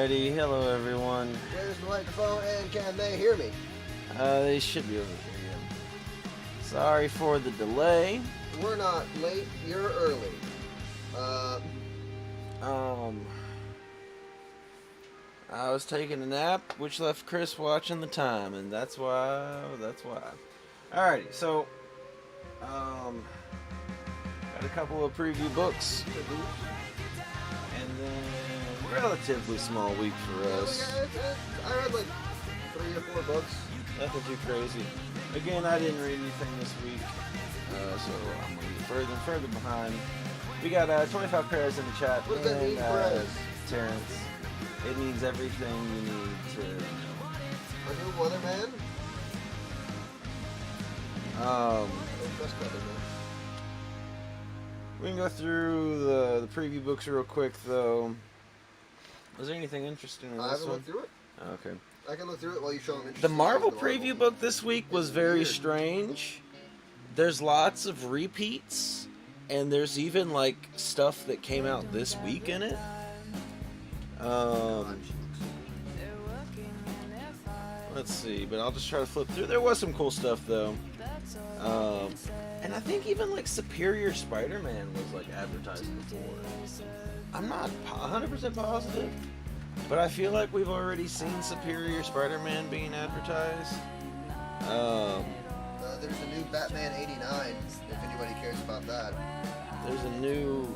Alrighty, hello everyone. Where's the microphone and can they hear me? They should be able to hear you. Sorry for the delay. We're not late, you're early. I was taking a nap, which left Chris watching the time, and that's why. Alrighty, so, got a couple of preview books, and then relatively small week for us. I read like 3 or 4 books. Nothing too crazy. Again, I didn't read anything this week, so I'm going to be further and further behind. We got 25 pairs in the chat. What does that mean, Perez? Terrence. It means everything you need to know. A new weatherman? We can go through the preview books real quick, though. Was there anything interesting in this one? I haven't looked through it. Okay. I can look through it while you show them. The Marvel preview book this week was very strange. There's lots of repeats, and there's even like stuff that came out this week in it. Let's see, but I'll just try to flip through. There was some cool stuff though. And I think even like Superior Spider-Man was like advertised before. I'm not 100% positive, but I feel like we've already seen Superior Spider-Man being advertised. There's a new Batman 89, if anybody cares about that. There's a new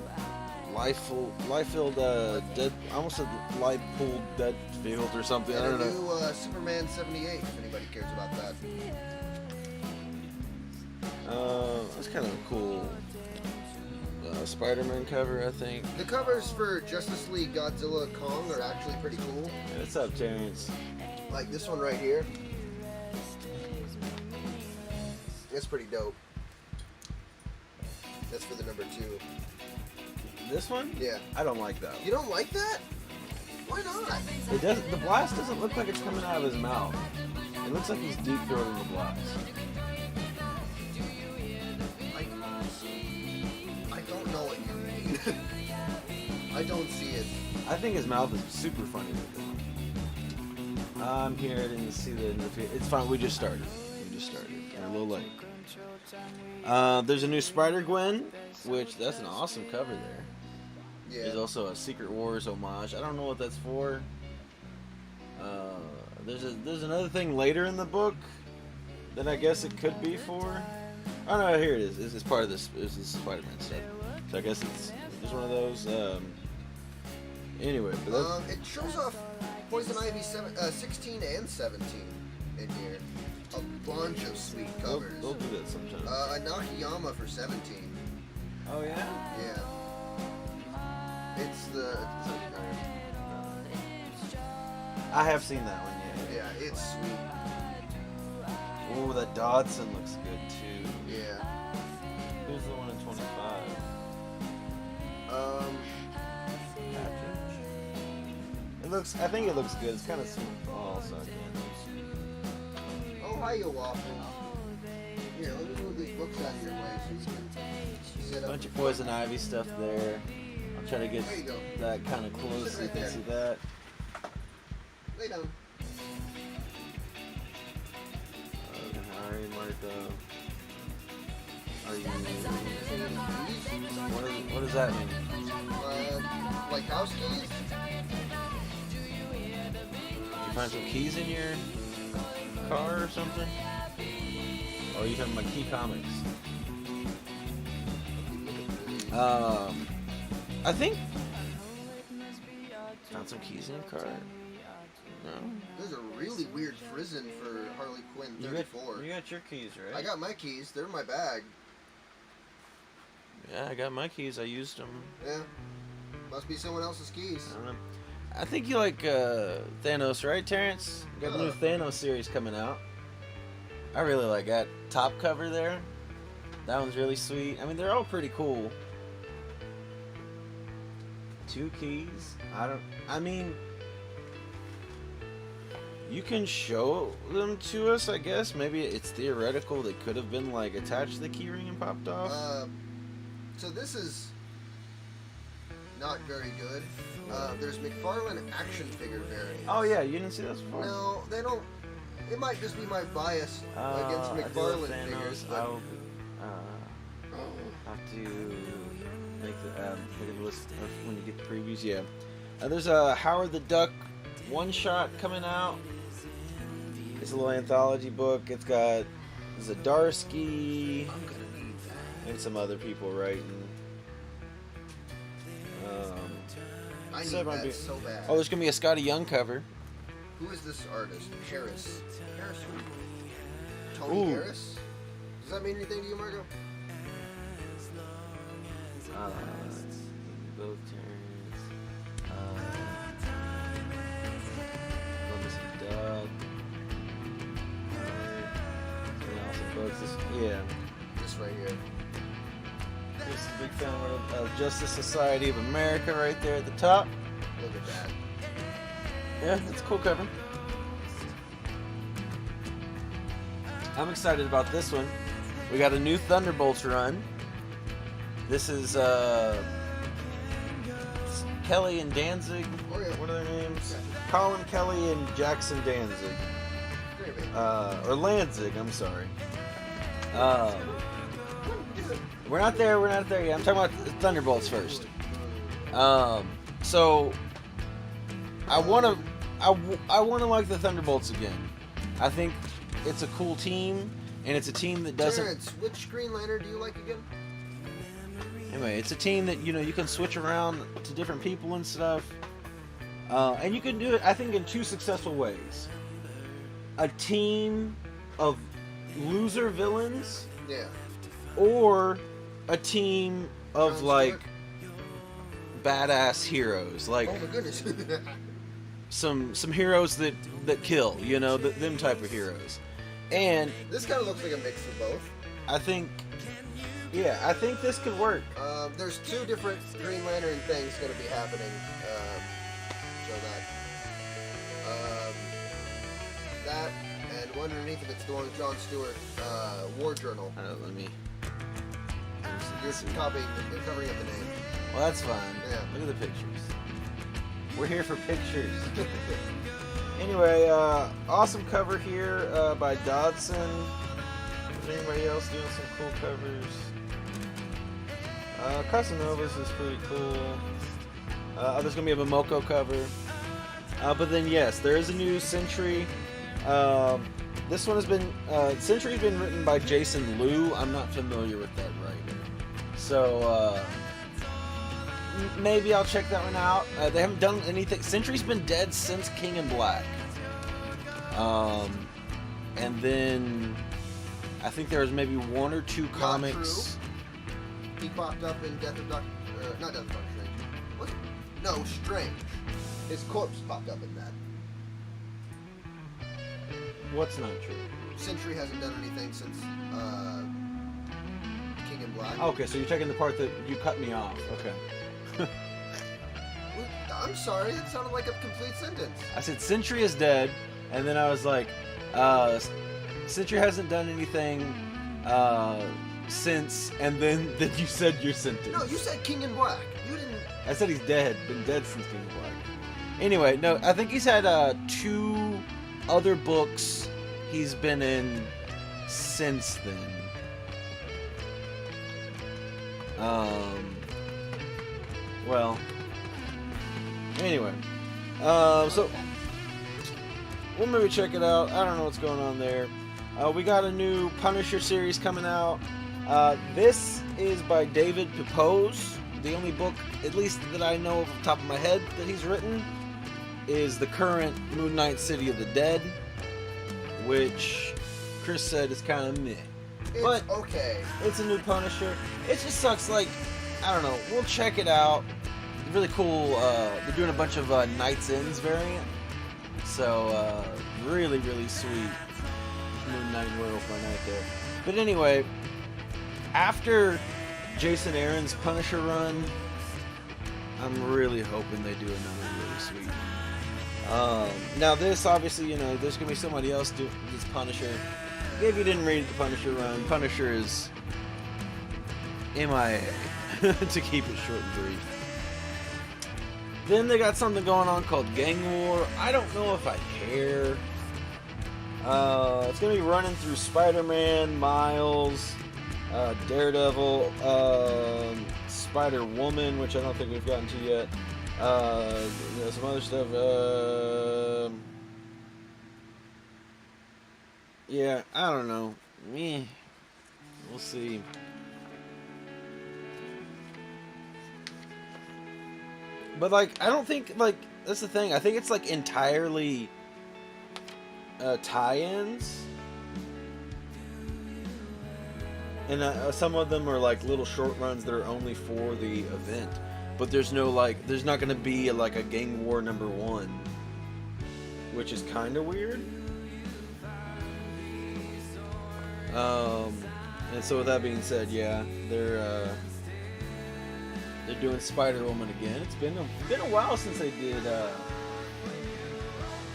life-filled dead. I almost said life-pooled dead field or something. And I don't a know. new Superman 78, if anybody cares about that. That's kind of a cool Spider-Man cover, I think. The covers for Justice League Godzilla Kong are actually pretty cool. What's up, Terrence? Like this one right here. It's pretty dope. That's for the number 2. This one? Yeah. I don't like that. You don't like that? Why not? It doesn't. The blast doesn't look like it's coming out of his mouth. It looks like he's deep throating the blast. I don't know what you mean. I don't see it. I think his mouth is super funny looking. I'm here. I didn't see the notification. It's fine. We just started. We're a little late. There's a new Spider-Gwen, which that's an awesome cover there. Yeah. There's also a Secret Wars homage. I don't know what that's for. There's another thing later in the book that I guess it could be for. Oh no, here it is. It's part of this. It's this Spider-Man stuff. So I guess it's just one of those. Anyway, but it shows off Poison Ivy 16 and 17 in here. A bunch of sweet covers. They'll do that sometimes. A Nakayama for 17. Oh yeah. Yeah. It's the. I have seen that one. Yeah, it's sweet. Oh, that Dodson looks good too. Yeah. Who's the one in 25? It looks. I think it looks good. It's kind of small, so I can't. Oh, hiya, Waffle. Here, let me move these books out of your way so you can sit A up. bunch of Poison Ivy stuff there. I'll try to get There you go. that kind of close so you can see that. Lay down. Harry, Martha. Are you? What does that mean? Like house keys? Did you find some keys in your car or something? Or are you talking about Key Comics? I think found some keys in your car. No. There's a really weird prison for Harley Quinn 34. You got your keys, right? I got my keys. They're in my bag. Yeah, I got my keys. I used them. Yeah. Must be someone else's keys. I don't know. I think you like Thanos, right, Terrence? You got the new Thanos series coming out. I really like that top cover there. That one's really sweet. I mean, they're all pretty cool. 2 keys. I mean, you can show them to us, I guess. Maybe it's theoretical. They could have been like attached to the keyring and popped off. So this is not very good. There's McFarlane action figure variants. Oh yeah, you didn't see those before? No, they don't. It might just be my bias against McFarlane figures. But I'll have to make the list of when you get the previews. Yeah, there's a Howard the Duck one-shot coming out. It's a little anthology book. It's got Zdarsky I'm gonna need that. and some other people writing. I So need it might that be- so bad. Oh, there's gonna be a Scotty Young cover. Who is this artist? Harris. Harris who? Tony Ooh. Harris? Does that mean anything to you, Margo? Both turns. Yeah. This right here. This is a big fan of Justice Society of America right there at the top. Look at that. Yeah, it's a cool cover. I'm excited about this one. We got a new Thunderbolts run. This is Kelly and Danzig. Oh, yeah. What are their names? Colin Kelly and Jackson Danzig. Very big. Or Lanzig, I'm sorry. We're not there yet. I'm talking about the Thunderbolts first. So I wanna like the Thunderbolts again. I think it's a cool team, and it's a team that doesn't. Terrence, which Green Lantern do you like again? Anyway, it's a team that you can switch around to different people and stuff, and you can do it. I think in two successful ways: a team of loser villains, Yeah. or a team of Jon like Stewart? badass heroes, like Oh my goodness. some heroes that kill, them type of heroes. And This kind of looks like a mix of both. I think this could work. There's two different Green Lantern things going to be happening. So that and one underneath of it's the one with Jon Stewart War Journal. Let me. You're copying, you're covering up the name. Well, that's fine. Yeah. Look at the pictures. We're here for pictures. Anyway, awesome cover here by Dodson. Is anybody else doing some cool covers? Casanovas is pretty cool. There's gonna be a Momoko cover. But then yes, there is a new Sentry. This one has been Sentry's been written by Jason Liu. I'm not familiar with that writer, so maybe I'll check that one out. They haven't done anything. Sentry's been dead since King in Black. And then I think there was maybe one or two comics. He popped up in Death of Doctor, not Death of Doctor Strange. What? No, Strange. His corpse popped up in that. What's not true? Sentry hasn't done anything since King in Black. Okay, so you're taking the part that you cut me off. Okay. I'm sorry, it sounded like a complete sentence. I said Sentry is dead, and then I was like, Sentry hasn't done anything since, and then you said your sentence. No, you said King in Black. You didn't. I said he's dead, been dead since King of Black. Anyway, no, I think he's had 2 other books he's been in since then. Well, anyway, so we'll maybe check it out. I don't know what's going on there. We got a new Punisher series coming out. This is by David Pepose. The only book, at least that I know off the top of my head, that he's written is the current Moon Knight City of the Dead, which Chris said is kind of meh. It's But okay. it's a new Punisher. It just sucks, like, I don't know. We'll check it out. Really cool. They're doing a bunch of Knight's Ends variant. So, really, really sweet Moon Knight Werewolf by Night there. But anyway, after Jason Aaron's Punisher run, I'm really hoping they do another really sweet one. Now this, obviously, there's going to be somebody else do this Punisher. If you didn't read the Punisher run, Punisher is MIA, to keep it short and brief. Then they got something going on called Gang War. I don't know if I care. It's gonna be running through Spider-Man, Miles, Daredevil, Spider-Woman, which I don't think we've gotten to yet. Some other stuff. Yeah, I don't know. Meh. We'll see. But like, I don't think like that's the thing. I think it's like entirely tie-ins, and some of them are like little short runs that are only for the event. But there's no like, there's not going to be like a Gang War #1, which is kind of weird. And so with that being said, yeah, they're doing Spider-Woman again. It's been a while since they did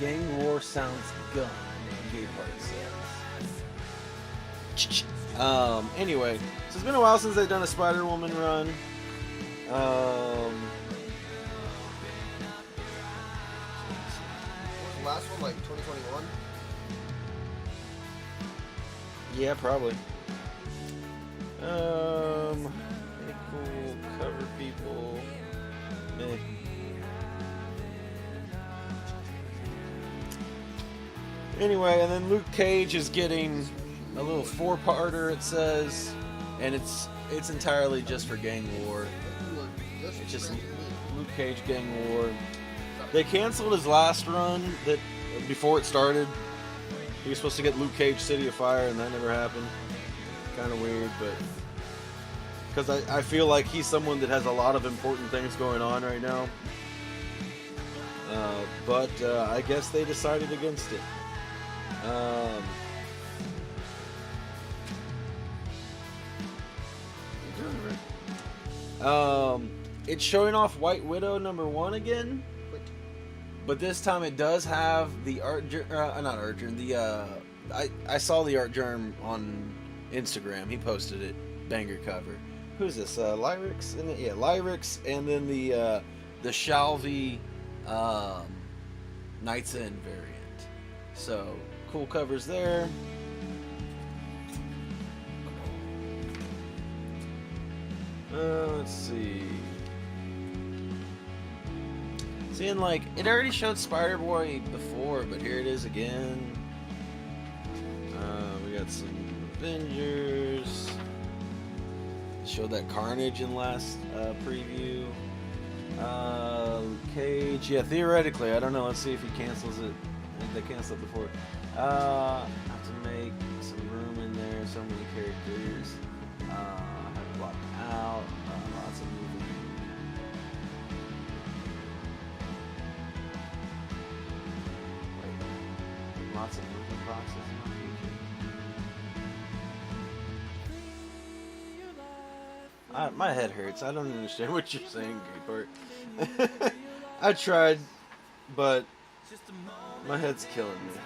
Gang War Sounds Gun. Gay part says. Anyway, so it's been a while since they've done a Spider-Woman run. Was the last one like 2021? Yeah, probably. Cool cover people. Meh. Anyway, and then Luke Cage is getting a little 4-parter, it says, and it's entirely just for Gang War. It's just Luke Cage Gang War. They canceled his last run that before it started. He was supposed to get Luke Cage City of Fire, and that never happened. Kind of weird, but because I feel like he's someone that has a lot of important things going on right now. But I guess they decided against it. It's showing off White Widow #1 again, but this time it does have the not art germ. I saw the art germ on Instagram. He posted it. Banger cover. Who's this? Lyrics? Yeah, Lyrics, and then the Shalvey Night's End variant. So cool covers there. Let's see. Seeing like it already showed Spider-Boy before, but here it is again. We got some Avengers. Showed that Carnage in last preview. Cage. Yeah, theoretically, I don't know. Let's see if he cancels it. I think they canceled it before. Have to make some room in there. So many characters. Have to block out. Lots of moving. Wait. Lots of moving boxes in my future. My head hurts. I don't understand what you're saying, Gay Part. I tried, but my head's killing me.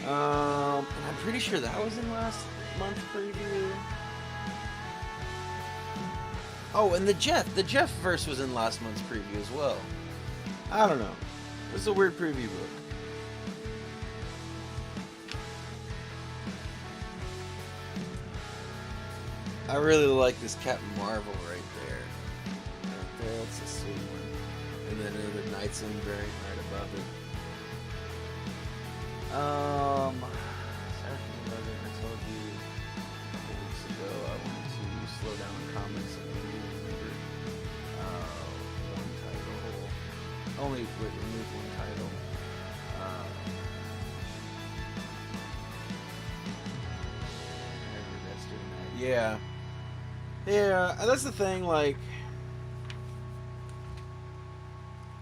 And I'm pretty sure that was in last month's preview. Oh, and the Jeff verse was in last month's preview as well. I don't know. It's a weird preview book. I really like this Captain Marvel right there. Right there, that's a sweet one. And then another Knight's End variant right above it. I told you a couple weeks ago I wanted to slow down the comments and remember one title. Only remove one title. Yeah. Yeah, that's the thing, like,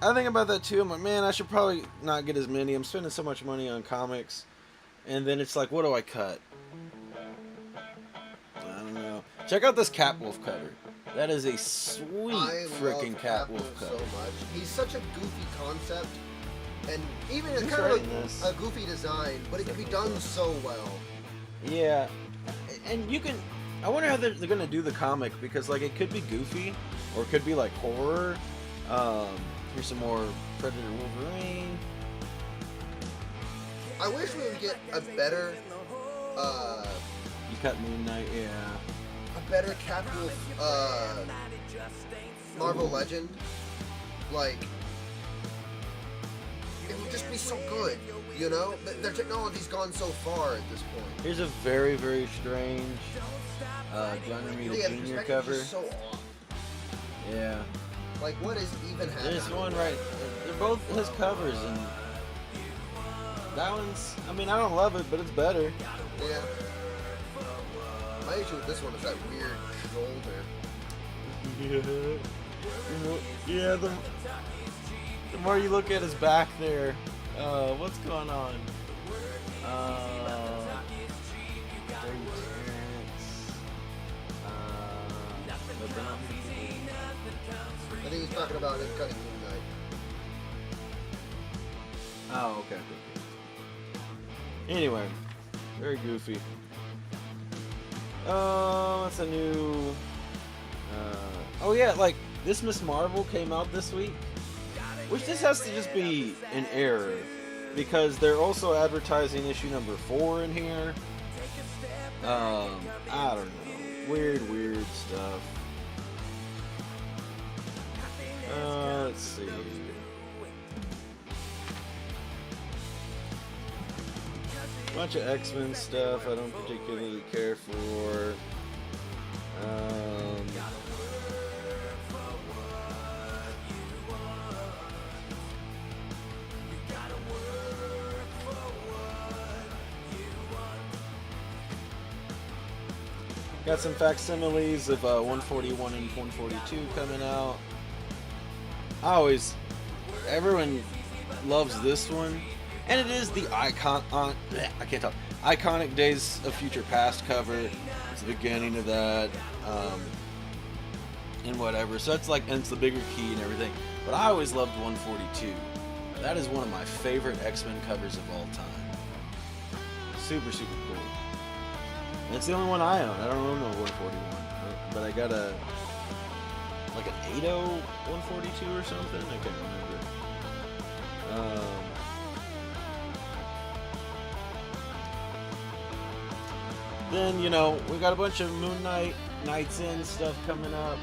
I think about that too. I'm like, man, I should probably not get as many. I'm spending so much money on comics. And then it's like, what do I cut? I don't know. Check out this Catwolf cover. That is a sweet freaking Catwolf cover. So much. He's such a goofy concept. And even it's kind of like a goofy design, but it can be done so well. Yeah. And you can... I wonder how they're going to do the comic, because like it could be goofy or it could be like horror. Here's some more Predator Wolverine. I wish we would get a better, You cut Moon Knight, yeah. a better Captain Marvel Legend. Like, it would just be so good, you know? Their technology's gone so far at this point. Here's a very, very strange John Romita Jr. cover. Just so off. Yeah. Like, what is even happening? There's one right. They're both his covers, and that one's. I mean, I don't love it, but it's better. Yeah. My issue with this one is that weird shoulder. Yeah. The more you look at his back there, what's going on? I think he's talking about him cutting Moon Knight. Oh, okay. Anyway, very goofy. That's a new. Oh yeah, like this Miss Marvel came out this week, which this has to just be an error because they're also advertising issue number 4 in here. I don't know, weird stuff. Let's see. Bunch of X-Men stuff I don't particularly care for. Got some facsimiles of 141 and 142 coming out. Everyone loves this one, and it is the iconic Days of Future Past cover. It's the beginning of that, and whatever. So it's like, and it's the bigger key and everything. But I always loved 142. That is one of my favorite X-Men covers of all time. Super cool. And it's the only one I own. I don't own no 141, but I got an 80 142 or something. I can't remember. Then, you know, we got a bunch of Moon Knight, Knights In stuff coming up.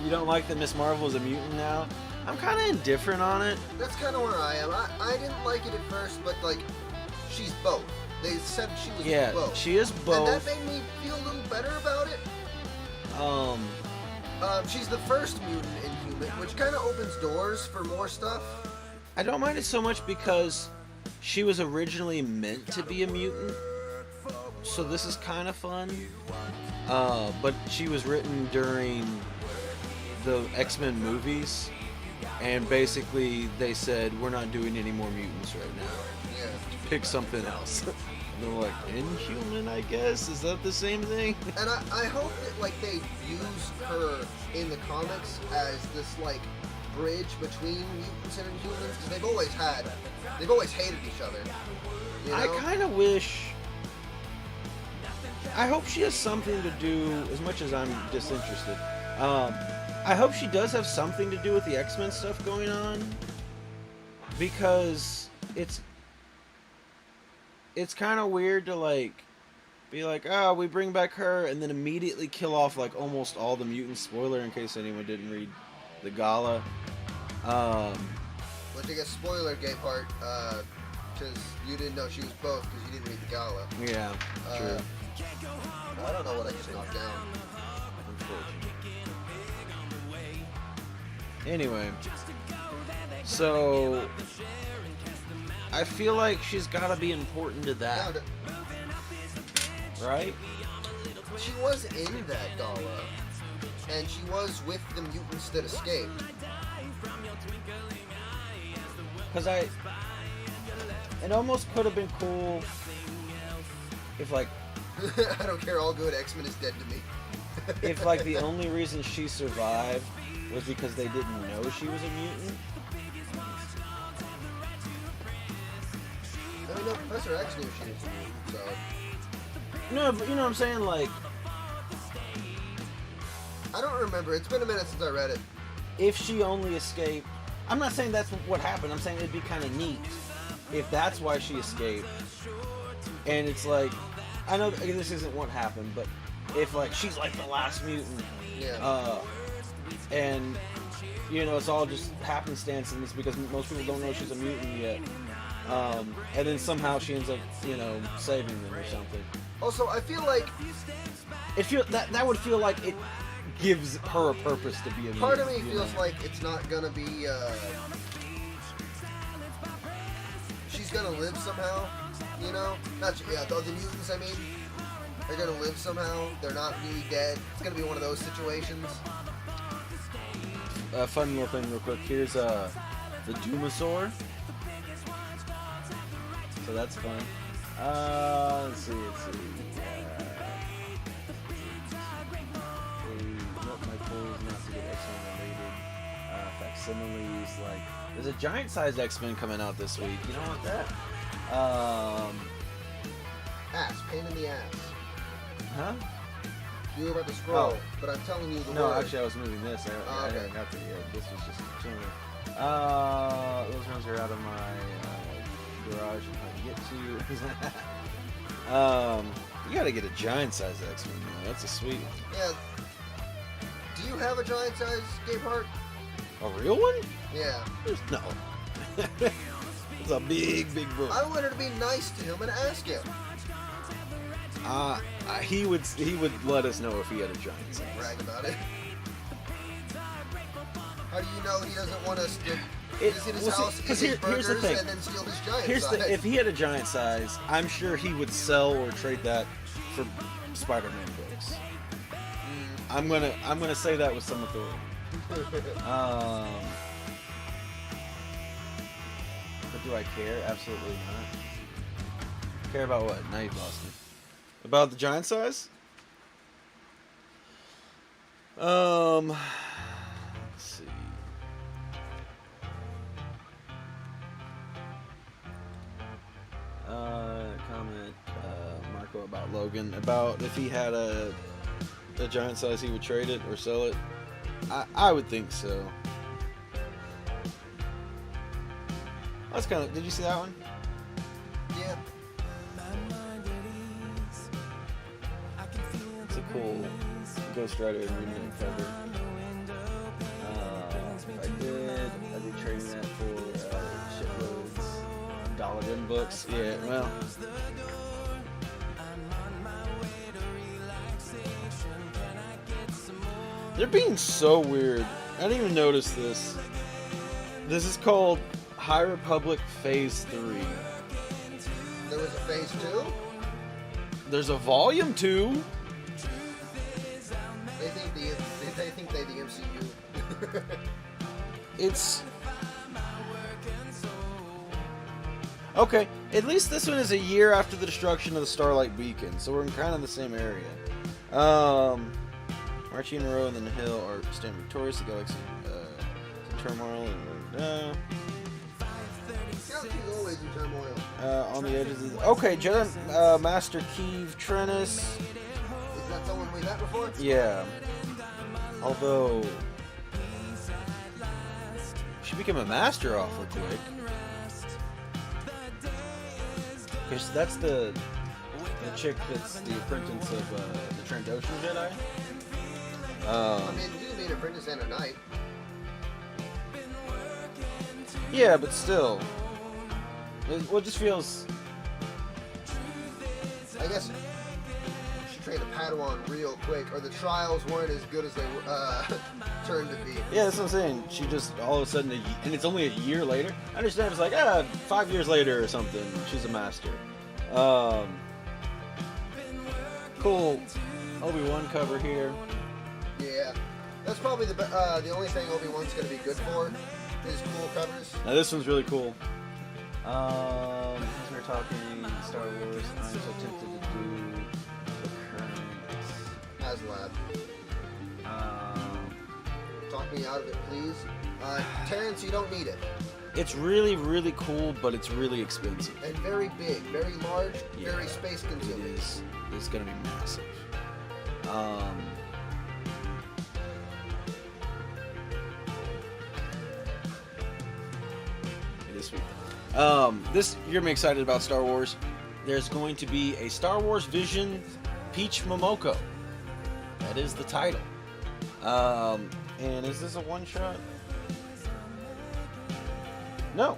You don't like that Miss Marvel is a mutant now? I'm kind of indifferent on it. That's kind of where I am. I didn't like it at first, but like, she's both. They said she was both. She is both. And that made me feel a little better about it. She's the first mutant Inhuman, which kind of opens doors for more stuff. I don't mind it so much because she was originally meant to be a mutant, so this is kind of fun. But she was written during the X-Men movies, and basically they said, we're not doing any more mutants right now. Yeah. Pick something else. And they're like, Inhuman, I guess? Is that the same thing? And I hope that like they use her in the comics as this like bridge between mutants and Inhumans, because they've always hated each other. You know? I kind of wish. I hope she has something to do, as much as I'm disinterested. I hope she does have something to do with the X-Men stuff going on, because it's kind of weird to like be like, oh, we bring back her, and then immediately kill off like almost all the mutants. Spoiler in case anyone didn't read the gala. Which I guess spoiler gay part, because you didn't know she was both because you didn't read the gala. Yeah, true. I don't know what I just knocked down. Unfortunately. Anyway, so I feel like she's got to be important to that, right? She was in that gala, and she was with the mutants that escaped. Because it almost could have been cool if like I don't care, all good, X-Men is dead to me. if like the only reason she survived was because they didn't know she was a mutant. I mean, no, Professor X knew she was a mutant, so. No, but you know what I'm saying? Like, I don't remember. It's been a minute since I read it. if she only escaped, I'm not saying that's what happened. I'm saying it'd be kind of neat if that's why she escaped. And it's like, I know this isn't what happened, but if like she's like the last mutant, Yeah. and you know it's all just happenstance, and it's because most people don't know she's a mutant yet. And then somehow she ends up, you know, saving them or something. Also, I feel like That would feel like it gives her a purpose to be a mutant. part of me you feels know? like it's not gonna be. She's gonna live somehow. You know, not yeah. The mutants, I mean, they're gonna live somehow. They're not really dead. It's gonna be one of those situations. Fun little thing, real quick. Here's the Doomasaur. So that's fun. Let's see. Nope, my goal is not to get X-Men related. Facsimiles, like there's a giant-sized X-Men coming out this week. You don't want that. Pain in the ass. Huh? You were about to scroll, Oh. but I'm telling you the No, word. actually, I was moving this. I okay. didn't have to. Yeah, this was just chilling. Those ones are out of my garage and hard to get to. You gotta get a giant-sized X-Men. That's a sweet one. Yeah. Do you have a giant size Gabe Hart? A real one? Yeah. No. It's a big book. I wanted to be nice to him and ask him. He would let us know if he had a giant size. Brag about it. How do you know he doesn't want us to visit his house, eat his here's the burgers, thing. and then steal his giant size? If he had a giant size, I'm sure he would sell or trade that for Spider-Man books. I'm gonna say that with some authority. But do I care? Absolutely not. Care about what? Now you lost me. About the giant size? Let's see. Comment Marco about Logan, about if he had a giant size, he would trade it or sell it. I would think so. That's kind of. Did you see that one? Yeah. It's a cool Ghost Rider remake cover. If I did, I'd be trading that for shitloads dollar bin books. Yeah, well. They're being so weird. I didn't even notice this. This is called High Republic Phase 3. There was a phase 2? There's a volume 2. They think they're the MCU. It's okay. At least this one is a year after the destruction of the Starlight Beacon, so we're in kind of the same area. Marching in a row and then the hill are stand victorious. The galaxy in turmoil and Galaxy's always in turmoil. on the edges. Okay, Jedi Master Keeve Trennis. Is that someone we met before? Yeah. Although she became a master awfully quick. Because that's the chick that's the apprentice of the Trandoshan Jedi. I mean, you need apprentice and a knight. Yeah, but still, it just feels. I guess she trained a Padawan real quick, or the trials weren't as good as they turned to be. Yeah, that's what I'm saying. She just all of a sudden, and it's only a year later. I understand it's like 5 years later or something. She's a master. Cool Obi-Wan cover here. Yeah, that's probably the only thing Obi-Wan's going to be good for is cool covers. Now this one's really cool. Since we're talking Star Wars, I'm so tempted to do the current. HasLab. Talk me out of it, please. Terrence, you don't need it. It's really, really cool, but it's really expensive. And very big, very large, Yeah, very space consuming. It is. It's gonna be massive. It is sweet. This you're me excited about Star Wars. There's going to be a Star Wars Vision Peach Momoko. That is the title. And is this a one shot? No.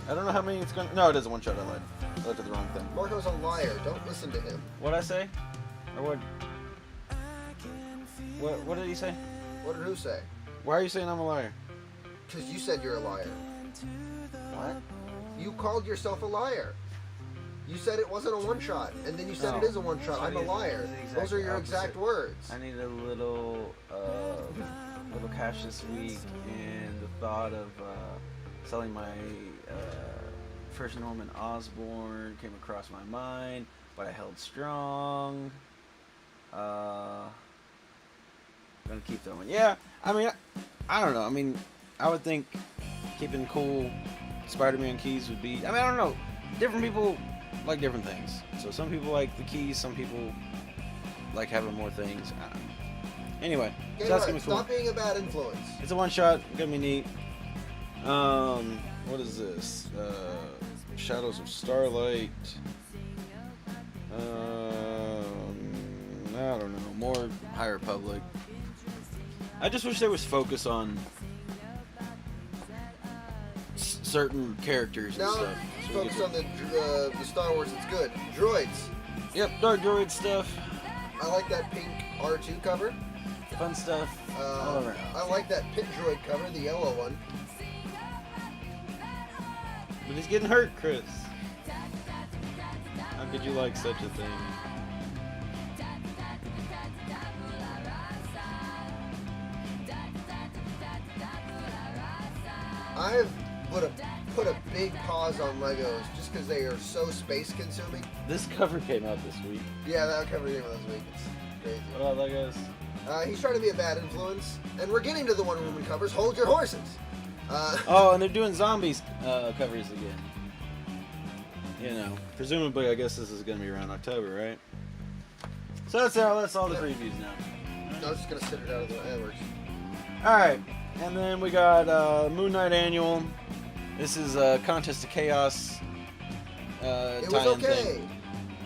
I don't know how many it's gonna. No, it is a one shot. I lied. I looked at the wrong thing. Marco's a liar. Don't listen to him. What'd I say? Or what? What did he say? What did who say? Why are you saying I'm a liar? Because you said you're a liar. What? You called yourself a liar. You said it wasn't a one shot, and then you said it is a one shot. I'm a liar. Those are your exact words. I need a little cash this week, and the thought of selling my first Norman Osborn came across my mind, but I held strong. Gonna keep that one. Yeah, I mean, I don't know. I mean, I would think keeping cool Spider-Man keys would be. I mean, I don't know. Different people like different things. So some people like the keys. Some people like having more things. I don't know. Anyway, so that's gonna be cool. Stop being a bad influence. It's a one shot. Gonna be neat. What is this? Shadows of Starlight. I don't know. More High Republic. I just wish there was focus on certain characters and Now, stuff. So focus on the Star Wars. It's good. Droids. Yep, Dark Droid stuff. I like that pink R2 cover. Fun stuff. All around. I like that pit droid cover, the yellow one. But he's getting hurt, Chris. How could you like such a thing? I've put a big pause on Legos just because they are so space consuming. This cover came out this week. Yeah, that cover came out this week. It's crazy. What about Legos? He's trying to be a bad influence, and we're getting to the Wonder Woman covers. Hold your horses. Oh, and they're doing zombies covers again. You know, presumably, I guess this is going to be around October, right? So that's all the previews now. I was just gonna sit it out of the works. All right, and then we got Moon Knight Annual. This is a Contest of Chaos. It was okay. Thing.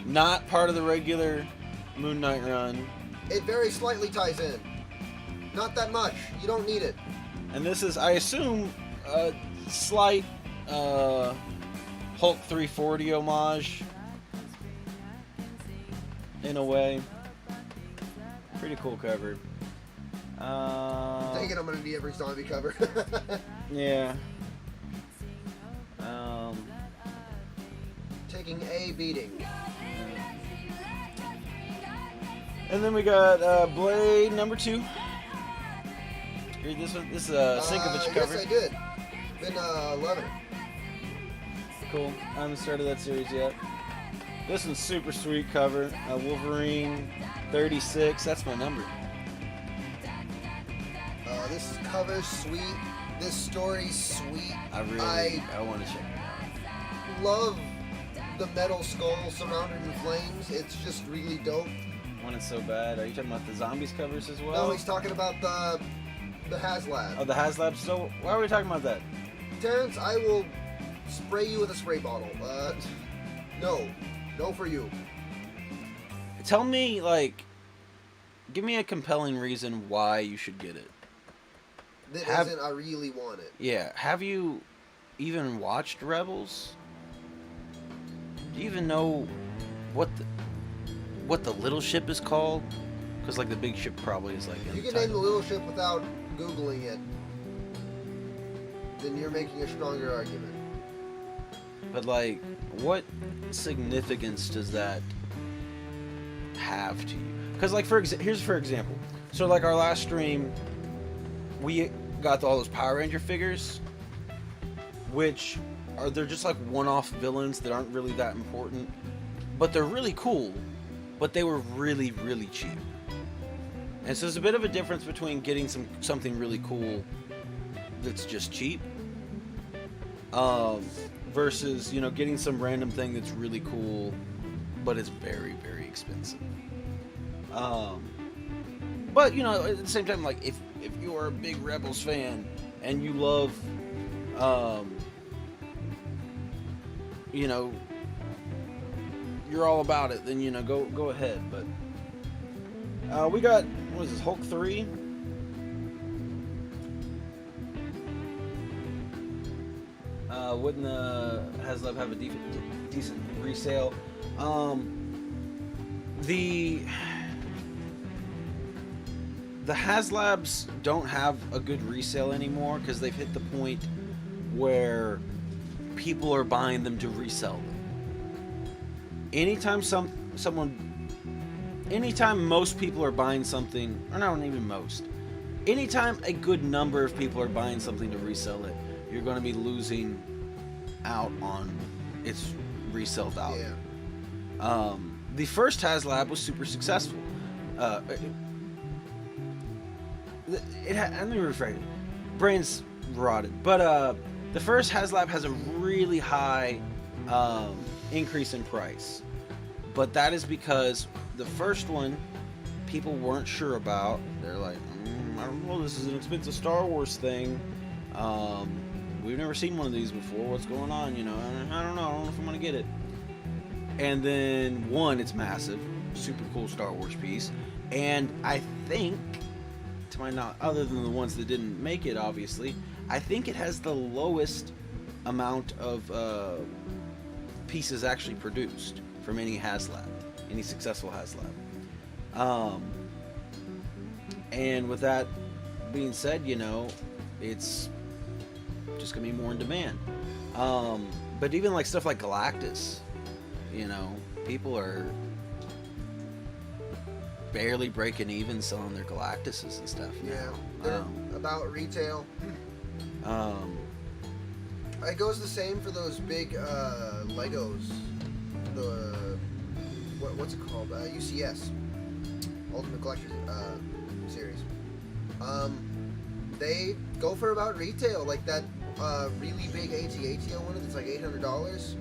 Not part of the regular Moon Knight run. It very slightly ties in. Not that much. You don't need it. And this is, I assume, a slight Hulk 340 homage. In a way. Pretty cool cover. Dang it, I'm gonna need every zombie cover. Yeah. Taking a beating. And then we got Blade #2. Read this one. This is a Sinkovich cover. Yes, I did. Been loving it. Cool. I haven't started that series yet. This one's super sweet cover. Wolverine 36. That's my number. This cover's sweet. This story's sweet. I want to check it Love the metal skull surrounded in flames. It's just really dope. out. Want it so bad. Are you talking about the zombies covers as well? No, he's talking about the HasLab. Oh, the HasLab. So why are we talking about that? Terrence, I will spray you with a spray bottle. No for you. Tell me, give me a compelling reason why you should get it. That isn't I really want it. Yeah. Have you even watched Rebels? Do you even know what the little ship is called? Because the big ship probably is in You the can name the title. little ship without Googling it. Then you're making a stronger argument. But what significance does that have to you? Because here's for example. So our last stream, we got all those Power Ranger figures, which they're just one-off villains that aren't really that important, but they're really cool. But they were really, really cheap. And so there's a bit of a difference between getting something really cool that's just cheap, versus, you know, getting some random thing that's really cool, but it's very, very expensive. But, you know, at the same time, like, if you are a big Rebels fan and you love, you know, you're all about it, then, you know, go ahead. But we got, what is this, Hulk 3? Wouldn't the HasLab have a decent resale? The HasLabs don't have a good resale anymore because they've hit the point where people are buying them to resell them. Anytime most people are buying something, or not even most, anytime a good number of people are buying something to resell it, you're going to be losing out on its resale value. Yeah. The first HasLab was super successful. Let me rephrase it. Brain's rotted. But the first HasLab has a really high increase in price. But that is because the first one, people weren't sure about. They're like, I don't know, this is an expensive Star Wars thing. We've never seen one of these before. What's going on? You know, I don't know if I'm going to get it. And then, one, it's massive. Super cool Star Wars piece. And I think, to my knowledge, other than the ones that didn't make it, obviously, I think it has the lowest amount of pieces actually produced from any HasLab, any successful HasLab. And with that being said, you know, it's just gonna be more in demand. But even like stuff like Galactus, you know, people are barely breaking even selling their Galactuses and stuff now. Yeah, they're about retail. It goes the same for those big Legos. The what's it called? UCS, Ultimate Collector's Series. They go for about retail, like that really big AT-ATO one that's like $800.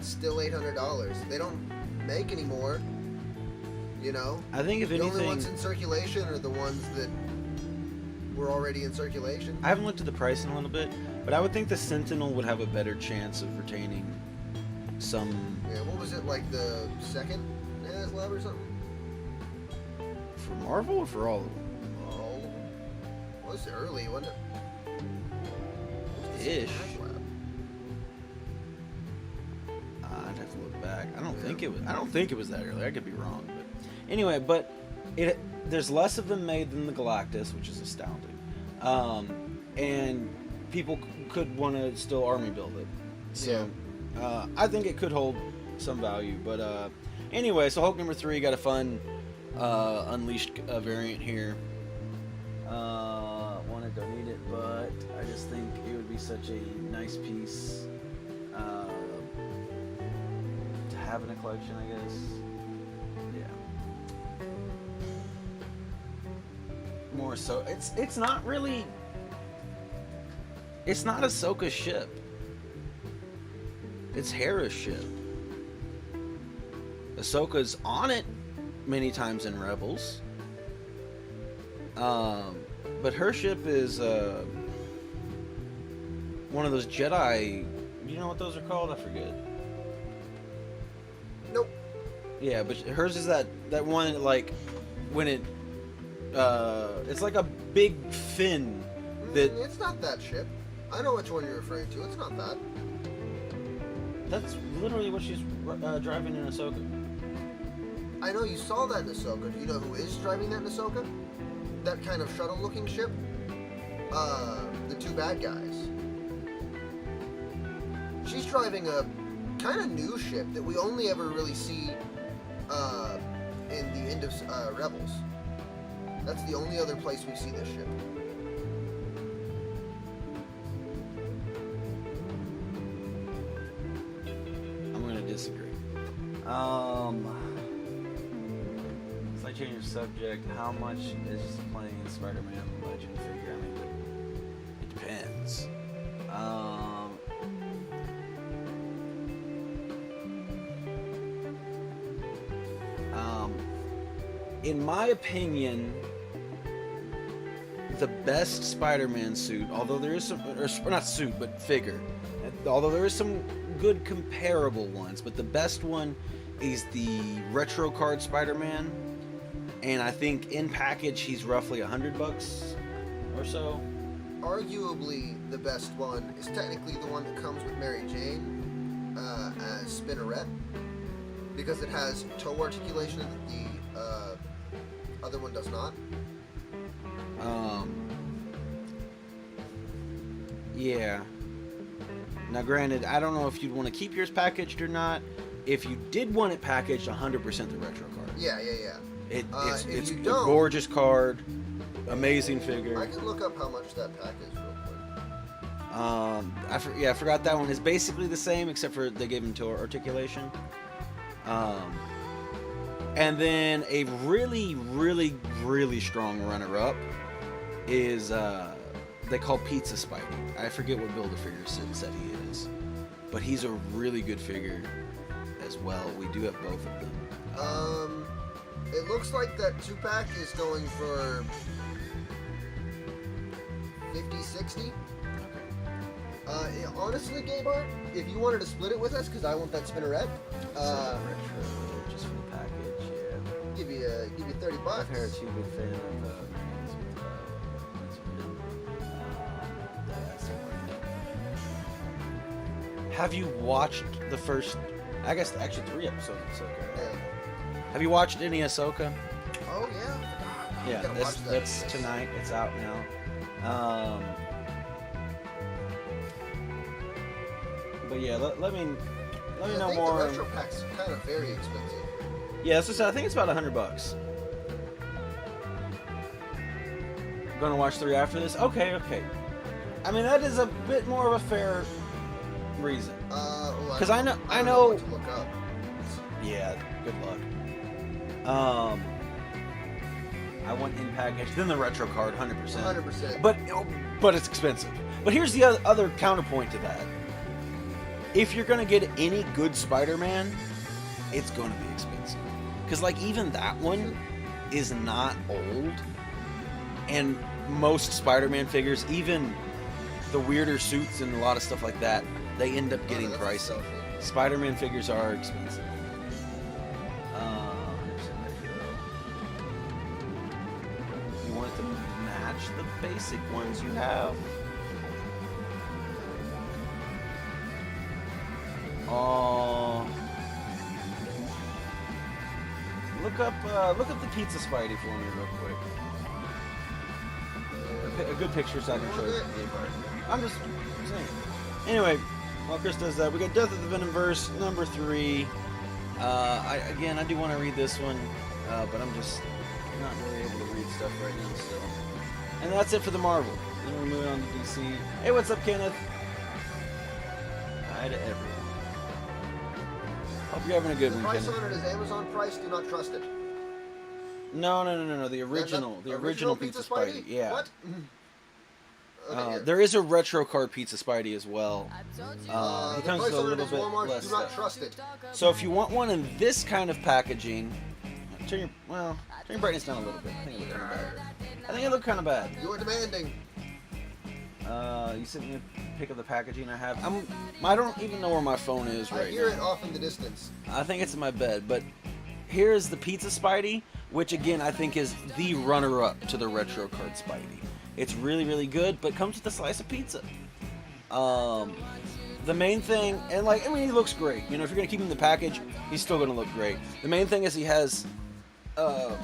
Still $800. They don't make anymore. You know, I think if anything, the only ones in circulation are the ones that were already in circulation. I haven't looked at the price in a little bit, but I would think the Sentinel would have a better chance of retaining some. Yeah, what was it, like the second HasLab or something? For Marvel or for all of them? Oh, it was early, wasn't it? Ish. I'd have to look back. I don't think it was that early. I could be wrong, but anyway. But there's less of them made than the Galactus, which is astounding. And people could want to still army build it. So I think it could hold some value. But anyway, so Hulk number 3 got a fun Unleashed variant here. Don't need it, but I just think it would be such a nice piece to have in a collection, I guess. Yeah. More so, it's not really. It's not Ahsoka's ship. It's Hera's ship. Ahsoka's on it many times in Rebels. But her ship is one of those Jedi. Do you know what those are called? I forget. Nope. Yeah, but hers is that one, like when it it's like a big fin that. It's not that ship. I know which one you're referring to. It's not that. That's literally what she's driving in Ahsoka. I know you saw that in Ahsoka. Do you know who is driving that in Ahsoka? That kind of shuttle-looking ship? The two bad guys. She's driving a kind of new ship that we only ever really see in the end of Rebels. That's the only other place we see this ship. I'm going to disagree. Change of subject. How much is playing Spider-Man Legend figure? I mean, it depends. in my opinion, the best Spider-Man suit, although there is some, or not suit, but figure, although there is some good comparable ones, but the best one is the retro card Spider-Man, and I think in package he's roughly $100 or so. Arguably, the best one is technically the one that comes with Mary Jane as Spinneret, because it has toe articulation that the other one does not. Yeah. Now, granted, I don't know if you'd want to keep yours packaged or not. If you did want it packaged, 100% the retro card. Yeah. It's a gorgeous card, amazing figure. I can look up how much that pack is real quick. I forgot that one is basically the same except for they gave him toe articulation. And then a really, really, really strong runner-up is they call Pizza Spidey. I forget what Build-A-Figure said he is, but he's a really good figure as well. We do have both of them. It looks like that 2-pack is going for $50-$60. Honestly, Gabe Art, if you wanted to split it with us, because I want that Spinneret, Retro, just for the package, yeah. give you $30. I've heard a big fan of Have you watched the first, I guess actually 3 episodes of Ahsoka? Yeah. Have you watched any Ahsoka? Oh yeah. Yeah, that's tonight. It's out now. But yeah, let me know more. The retro pack's kind of very expensive. Yeah, I think it's about $100. Gonna watch 3 after this? Okay. I mean, that is a bit more of a fair reason. Because I know. What to look up. Yeah, good luck. I want in package, then the retro card, 100%. 100%. But it's expensive. But here's the other counterpoint to that. If you're gonna get any good Spider-Man, it's gonna be expensive. Because like even that one is not old, and most Spider-Man figures, even the weirder suits and a lot of stuff like that, they end up getting pricey. Spider-Man figures are expensive. You want it to match the basic ones you have. Look up the Pizza Spidey for me real quick. A good picture so I can show you. I'm just saying. Anyway, while Chris does that, we got Death of the Venomverse number 3. I do want to read this one, but I'm just not really able to read stuff right now still. And that's it for the Marvel. Then we're moving on to DC. Hey, what's up, Kenneth? Hi to everyone. Hope you're having a good one, Kenneth. The price on it is Amazon price. Do not trust it. No. The original Pizza Spidey. Yeah. What? Okay, there is a retro card Pizza Spidey as well. He comes with a little bit Walmart, less do not stuff. trust it. So if you want one in this kind of packaging, turn your brightness down a little bit. I think it looked kind of bad. You're demanding. You sent me a pic of the packaging I have. I don't even know where my phone is right now. I hear it off in the distance. I think it's in my bed, but here's the Pizza Spidey, which again I think is the runner-up to the retro card Spidey. It's really, really good, but comes with a slice of pizza. The main thing, and he looks great. You know, if you're gonna keep him in the package, he's still gonna look great. The main thing is he has, an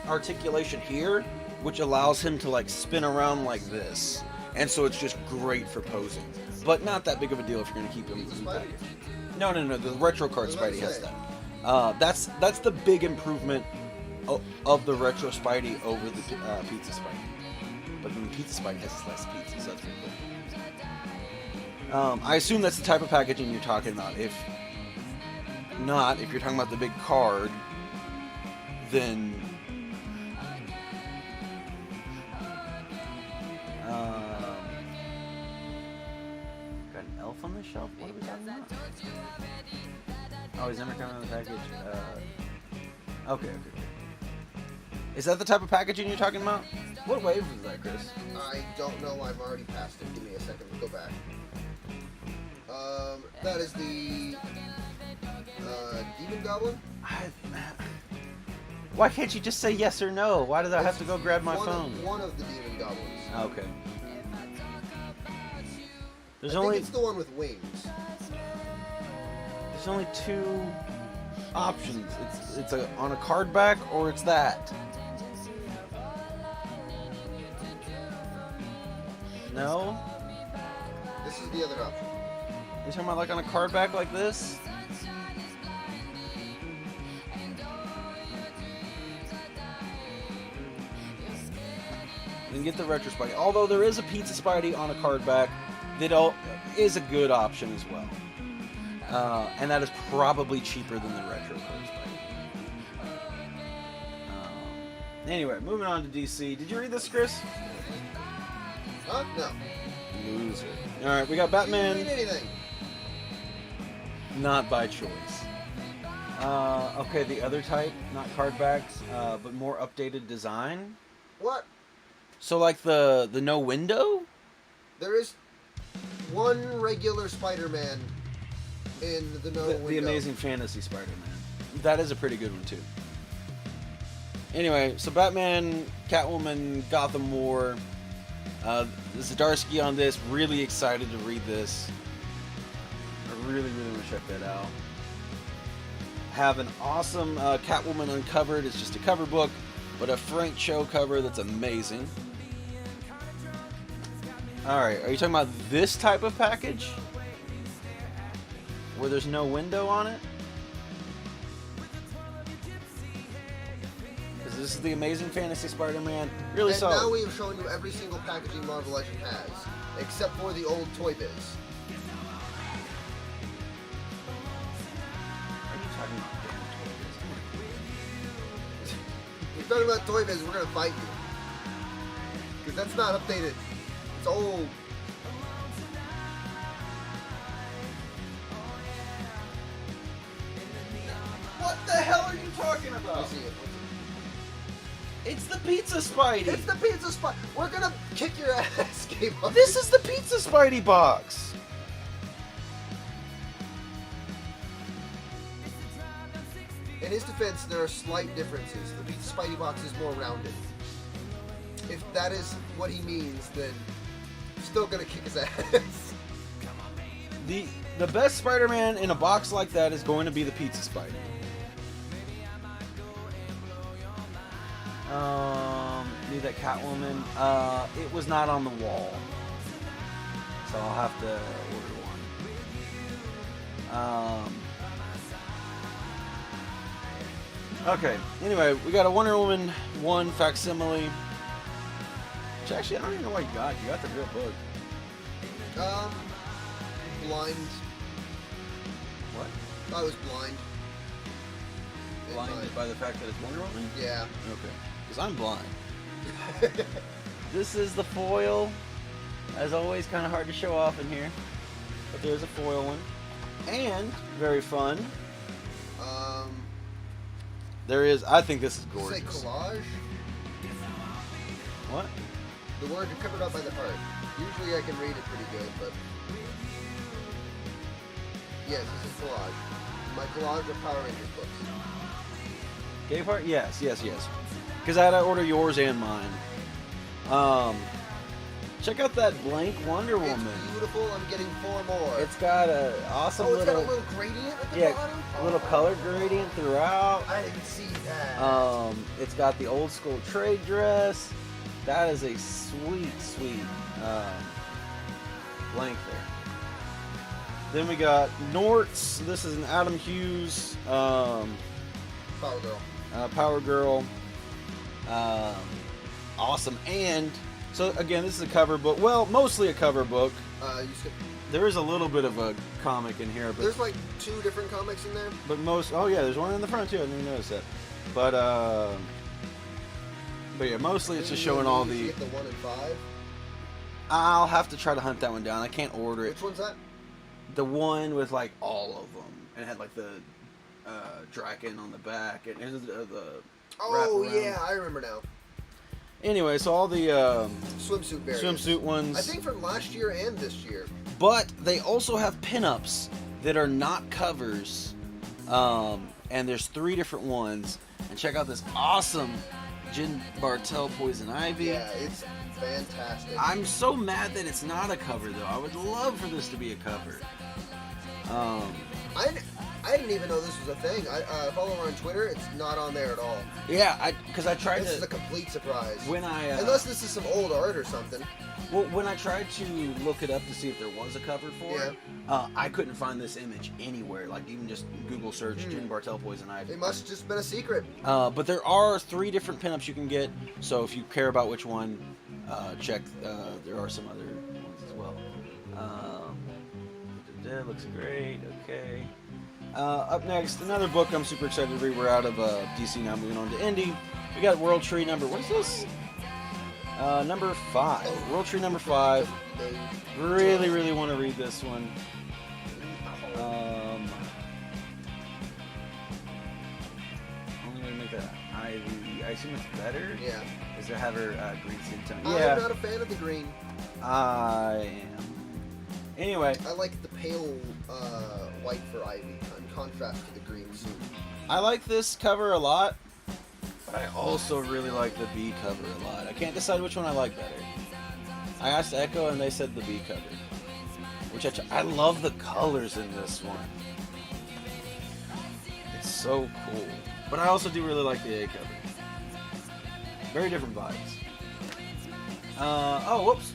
articulation here, which allows him to spin around like this, and so it's just great for posing. But not that big of a deal if you're gonna keep him in the package. No. The retro card Spidey has that. That's the big improvement of the retro Spidey over the Pizza Spidey. But then the Pizza Spidey has a slice of pizza, so that's pretty cool. I assume that's the type of packaging you're talking about. If you're talking about the big card, then got an elf on the shelf? What are we talking about? Oh, he's never coming in the package. Okay. Is that the type of packaging you're talking about? What wave was that, Chris? I don't know. I've already passed it. Give me a second to go back. That is the Demon Goblin. Why can't you just say yes or no? Why did I have to go grab my phone? One of the Demon Goblins. Okay. I think it's the one with wings. There's only two options. It's on a card back or it's that. No? This is the other option. You're talking about like on a card back like this? You can get the Retro Spidey. Although there is a Pizza Spidey on a card back that is a good option as well. And that is probably cheaper than the Retro Card Spidey. Anyway, moving on to DC. Did you read this, Chris? Huh? No. Loser. Alright, we got Batman. You didn't read anything. Not by choice. Okay, the other type, not card backs, but more updated design. What? So like the no window? There is one regular Spider-Man in the no window. The Amazing Fantasy Spider-Man. That is a pretty good one too. Anyway, so Batman, Catwoman, Gotham War. Zdarsky on this. Really excited to read this. I really want to check that out. Have an awesome Catwoman Uncovered. It's just a cover book, but a Frank Cho cover that's amazing. Alright, are you talking about this type of package? Where there's no window on it? Because this is the Amazing Fantasy Spider-Man. Really and solid. now we have shown you every single packaging Marvel Legend has, except for the old Toy Biz. If you're talking about Toy Biz, we're gonna fight you. Because that's not updated. It's old. What the hell are you talking about? I see it. It's the Pizza Spidey. It's the Pizza Spidey. We're gonna kick your ass, Game On. This is the Pizza Spidey box. In his defense, there are slight differences. The Pizza Spidey box is more rounded. If that is what he means, then I'm still gonna kick his ass. The best Spider-Man in a box like that is going to be the Pizza Spidey. Need that Catwoman. It was not on the wall, so I'll have to order one. Okay. Anyway, we got a Wonder Woman 1 facsimile. Which actually, I don't even know what you got. You got the real book. Blind. What? I was blind. Blinded by the fact that it's Wonder Woman? Yeah. Okay. Because I'm blind. This is the foil. As always, kind of hard to show off in here. But there's a foil one. And, very fun, there is, I think this is gorgeous. Say collage? What? The words are covered up by the art. Usually I can read it pretty good, but... Yes, this is collage. My collage of Power Rangers books. Gay part? Yes. Because I had to order yours and mine. Check out that blank Wonder Woman. It's beautiful. I'm getting 4 more. It's got a awesome it's little... got a little gradient at the bottom? a little color gradient throughout. I didn't see that. It's got the old school trade dress. That is a sweet blank there. Then we got Norts. This is an Adam Hughes Power Girl. Power Girl. Awesome. And so again, this is a cover book. Well, mostly a cover book. There is a little bit of a comic in here, but there's like 2 different comics in there. But oh yeah, there's one in the front too. I didn't even notice that. But yeah, mostly it's just showing all the. Get the 1 and 5. I'll have to try to hunt that one down. I can't order it. Which one's that? The one with like all of them, and it had like the Draken on the back, and the Oh wraparound. yeah, I remember now. Anyway, so all the Swimsuit variants. swimsuit ones. I think from last year and this year. But they also have pinups that are not covers. And there's 3 different ones. And check out this awesome Jen Bartel Poison Ivy. Yeah, it's fantastic. I'm so mad that it's not a cover, though. I would love for this to be a cover. I didn't even know this was a thing. I follow her on Twitter. It's not on there at all. Yeah, because I tried This to... is a complete surprise. When I... Unless this is some old art or something. Well, when I tried to look it up to see if there was a cover for it, I couldn't find this image anywhere. Like, even just Google search Jen Bartel Poison Ivy. It must have just been a secret. But there are 3 different pinups you can get, so if you care about which one, check. There are some other ones as well. That looks great. Okay. Up next, another book I'm super excited to read. We're out of DC now, moving on to Indie. We got World Tree number... What is this? Number 5. World Tree number 5. Really, really want to read this one. Only way to make that Ivy. I assume it's better. Yeah. Is to have her green skin tone. I'm not a fan of the green. I am. Anyway, I like the pale white for Ivy in contrast to the green suit. I like this cover a lot, but I also really like the B cover a lot. I can't decide which one I like better. I asked Echo and they said the B cover, which I love the colors in this one. It's so cool. But I also do really like the A cover. Very different vibes. Oh, whoops.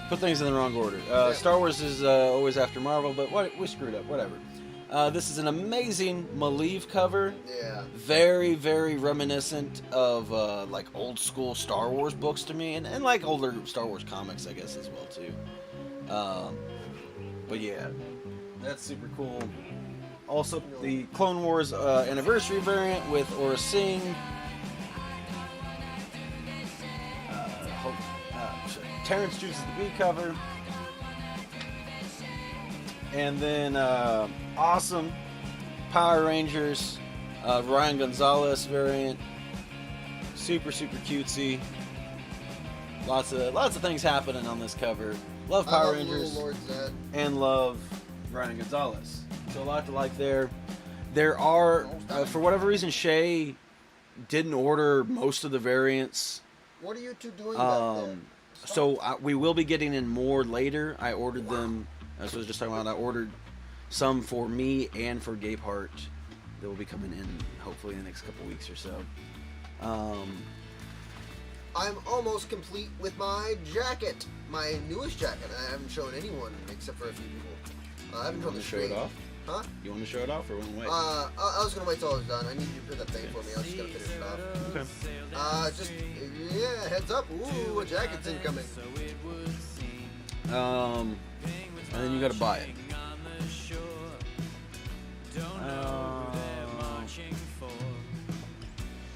Put things in the wrong order. Star Wars is always after Marvel, but we screwed up. Whatever. This is an amazing Malieve cover. Yeah. Very, very reminiscent of like old school Star Wars books to me, and like older Star Wars comics, I guess, as well too. But yeah, that's super cool. Also, the Clone Wars anniversary variant with Aura Singh. Terrence chooses the B cover. And then awesome Power Rangers Ryan Gonzalez variant. Super, super cutesy. Lots of things happening on this cover. Love Power Rangers Lord Zed. and love Ryan Gonzalez. So a lot to like there. There are, for whatever reason, Shay didn't order most of the variants. What are you two doing back there? So we will be getting in more later. I ordered them, as I was just talking about, I ordered some for me and for Gabe Hart that will be coming in hopefully in the next couple weeks or so. I'm almost complete with my jacket. My newest jacket. I haven't shown anyone except for a few people. I haven't shown the show it stream. off? Huh? You want to show it off or want to wait? I was gonna wait till I was done. I need you to put that thing for me. I was just gonna finish it off. Okay. Yeah, heads up. Ooh, a jacket's incoming. And then you gotta buy it.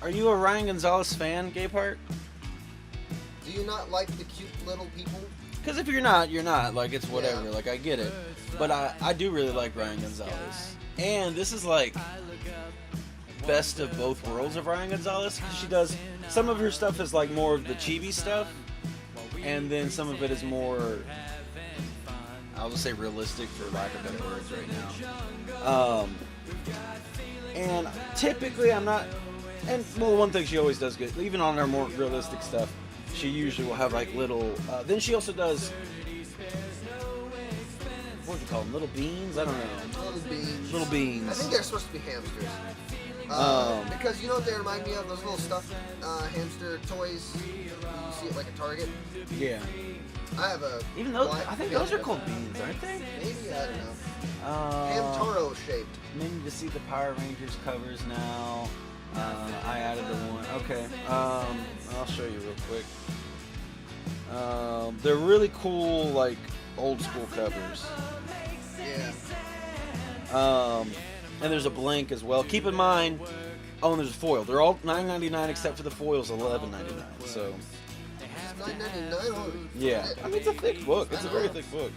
Are you a Ryan Gonzalez fan, Gabe Hart? Do you not like the cute little people? Because if you're not, you're not. Like, it's whatever. Yeah. Like, I get it. But I do really like Ryan Gonzalez. And this is like best of both worlds of Ryan Gonzalez. Because she does, some of her stuff is like more of the chibi stuff. And then some of it is more, I'll just say realistic for lack of better words right now. And typically I'm not, and well, one thing she always does good, even on her more realistic stuff, she usually will have like little, then she also does, what do you call them, little beans? I don't know. Little beans. Little beans. I think they're supposed to be hamsters. Because you know what they remind me of? Those little stuffed hamster toys. You see it like a Target. Yeah. I have a. Even those, I think those are called beans, aren't they? Maybe, I don't know. Hamtaro shaped. Maybe to see the Power Rangers covers now. I added the one. Okay. I'll show you real quick. They're really cool, like old school covers. Yeah. And there's a blank as well. Keep in mind, oh, and there's a foil. They're all $9.99 except for the foil's $11.99. So. $9.99. Yeah. I mean, it's a thick book. It's a very thick book.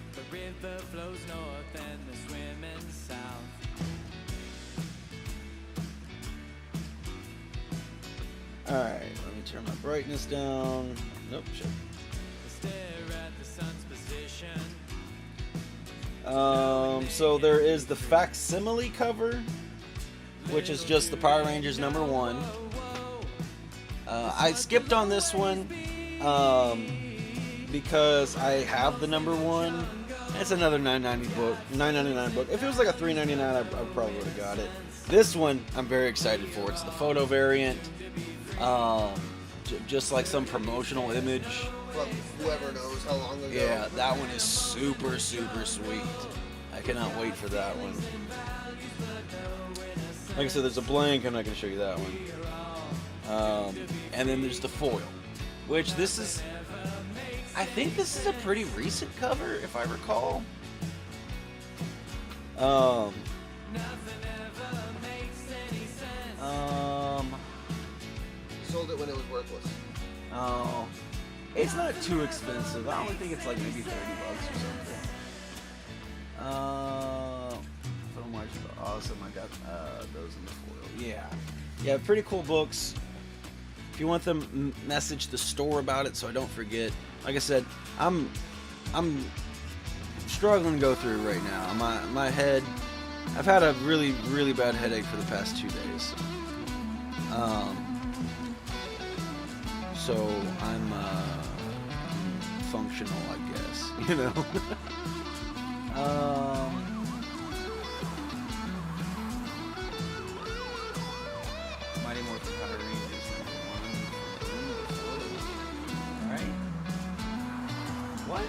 Alright, let me turn my brightness down. Nope, shit. So there is the facsimile cover, which is just the Power Rangers #1. I skipped on this one because I have the #1. It's another $9.99 book. If it was like a $3.99, I probably would have got it. This one I'm very excited for. It's the photo variant, just like some promotional image. From whoever knows how long ago. Yeah, that one is super, super sweet. I cannot wait for that one. Like I said, there's a blank. I'm not going to show you that one. And then there's the foil, which this is... I think this is a pretty recent cover, if I recall. Sold it when it was worthless. Oh, it's not too expensive. I only think it's like maybe $30 or something. So much awesome. I got those in the foil. Yeah, pretty cool books. If you want them, message the store about it so I don't forget. Like I said, I'm struggling to go through right now. My head, I've had a really, really bad headache for the past 2 days. So I'm functional, I guess. You know. Mighty Morphin Power Rangers #1. All right. What?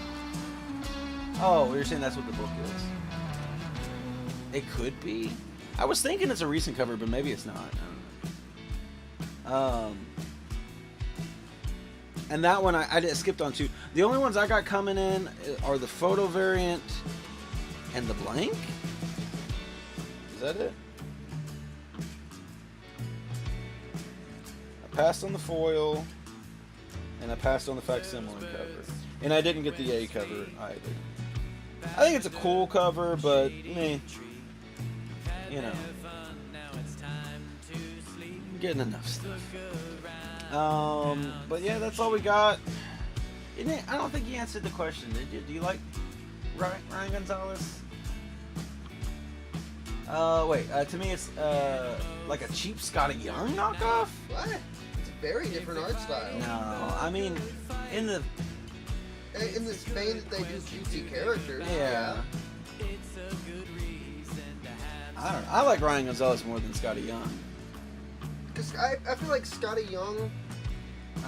Oh, you're saying that's what the book is? It could be. I was thinking it's a recent cover, but maybe it's not. I don't know. And that one I skipped on too. The only ones I got coming in are the photo variant and the blank. Is that it? I passed on the foil, and I passed on the facsimile cover. And I didn't get the A cover either. I think it's a cool cover, but meh. You know, I'm getting enough stuff. But yeah, that's all we got. I don't think you answered the question, did you? Do you like Ryan Gonzalez? To me it's like a cheap Scotty Young knockoff. What? It's a very different art style. No, I mean in this vein that they do cutesy characters. Yeah. I don't know. I like Ryan Gonzalez more than Scotty Young. Because I feel like Scotty Young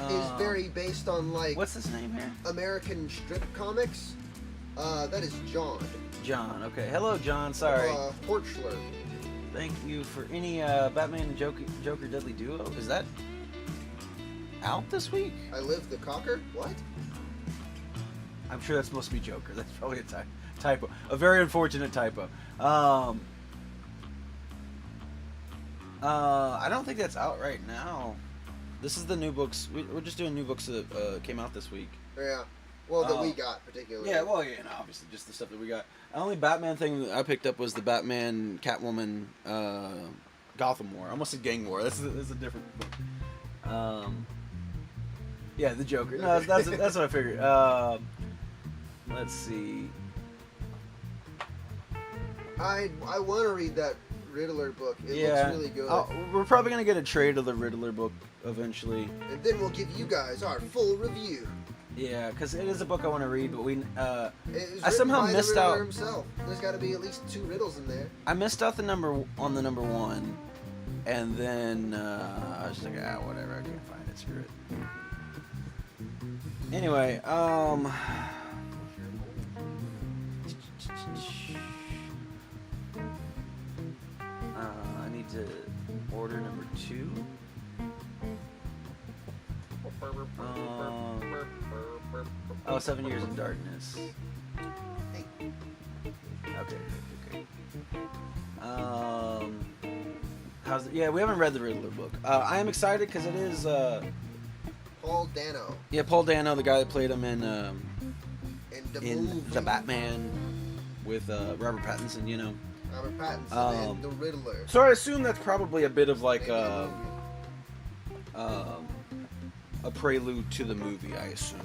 is very based on like... What's his name here? American strip comics. That is John. John, okay. Hello, John. Sorry. Horchler. Thank you for any Batman and Joker Deadly Duo. Is that out this week? I Live the Cocker? What? I'm sure that's supposed to be Joker. That's probably a typo. A very unfortunate typo. I don't think that's out right now. This is the new books. We're just doing new books that came out this week. Yeah. Well, that we got particularly. Yeah, well, yeah, no, obviously just the stuff that we got. The only Batman thing that I picked up was the Batman Catwoman Gotham War. I almost said Gang War. That's a different book. Yeah, the Joker. No, that's what I figured. Let's see. I want to read that Riddler book. It looks really good. We're probably gonna get a trade of the Riddler book eventually. And then we'll give you guys our full review. Yeah, because it is a book I want to read, but I somehow missed out. Himself. There's got to be at least 2 riddles in there. I missed out the #1, and then I was just like, whatever, I can't find it. Screw it. Anyway, I need to order #2. 7 Years in Darkness. Okay. Yeah, we haven't read the Riddler book. I am excited because it is Paul Dano. Yeah, Paul Dano, the guy that played him in the Batman with Robert Pattinson. You know. Robert Pattinson and the Riddler. So I assume that's probably a bit of like a prelude to the movie, I assume.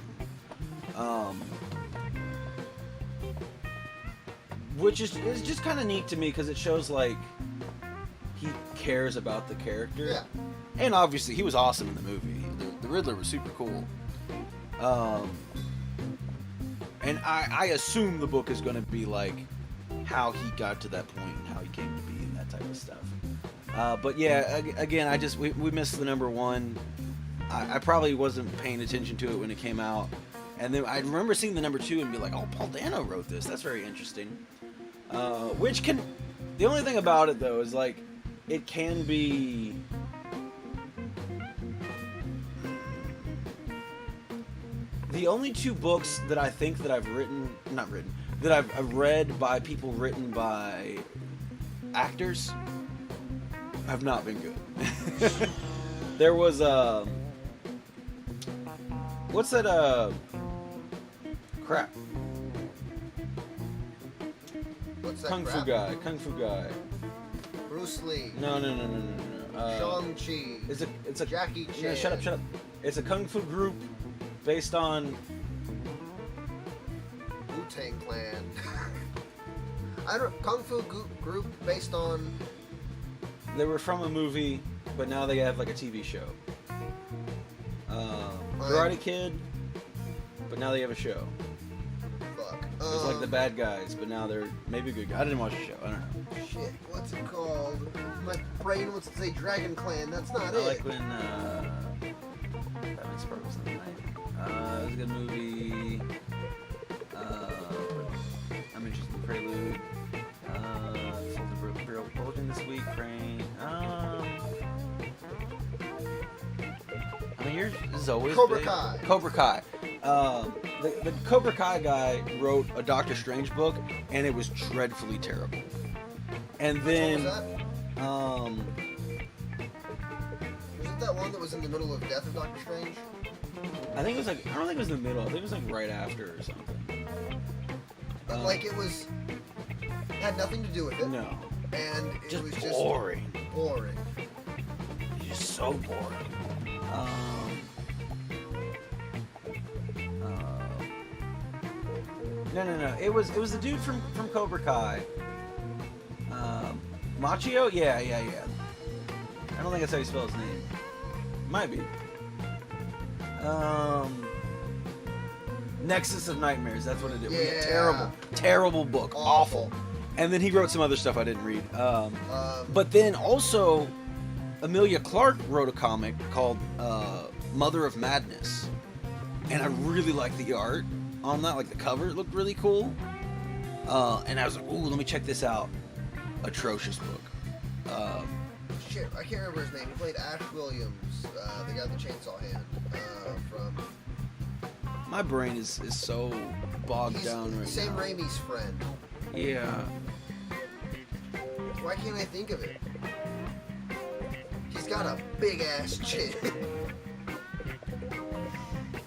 Which is just kind of neat to me because it shows like he cares about the character. Yeah. And obviously he was awesome in the movie. The Riddler was super cool. And I assume the book is going to be like how he got to that point and how he came to be and that type of stuff. But yeah, again, we missed the number one. I probably wasn't paying attention to it when it came out. And then I remember seeing the number two and be like, oh, Paul Dano wrote this. That's very interesting. The only thing about it though is like, it can be the only two books that I think that I've read by people written by actors have not been good. There was what's that crap? What's that? Kung Fu guy. Bruce Lee. No. Shang-Chi. It's a Jackie Chan. No, shut up. It's a kung fu group based on Wu-Tang Clan. Kung Fu group based on. They were from a movie, but now they have like a TV show. Karate Kid, but now they have a show. Fuck. It was like the bad guys, but now they're maybe good guys. I didn't watch the show. I don't know. Shit, what's it called? My brain wants to say Dragon Clan. That's not I it. like when Batman Sparkles in the Night. It was a good movie. I'm interested in Prelude. Sold the Real Bulging this week. Crane. I mean, yours is always Cobra big. Kai. Cobra Kai. The Cobra Kai guy wrote a Doctor Strange book, and it was dreadfully terrible. And then, was it that one that was in the middle of Death of Doctor Strange? I think it was like, I don't think it was in the middle. I think it was like right after or something. Like it had nothing to do with it. No. And it Just was boring. just boring. Just so boring. No. It was the dude from Cobra Kai. Machio? Yeah. I don't think that's how you spell his name. Might be. Nexus of Nightmares. That's what it is. Yeah. Terrible book. Awful. And then he wrote some other stuff I didn't read. But then also, Amelia Clark wrote a comic called Mother of Madness. And I really liked the art on that. Like the cover looked really cool. And I was like, ooh, let me check this out. Atrocious book. Shit, I can't remember his name. He played Ash Williams, the guy with the chainsaw hand. From. My brain is so bogged down right Sam now. Raimi's friend. Yeah. Why can't I think of it? He's got a big ass chin.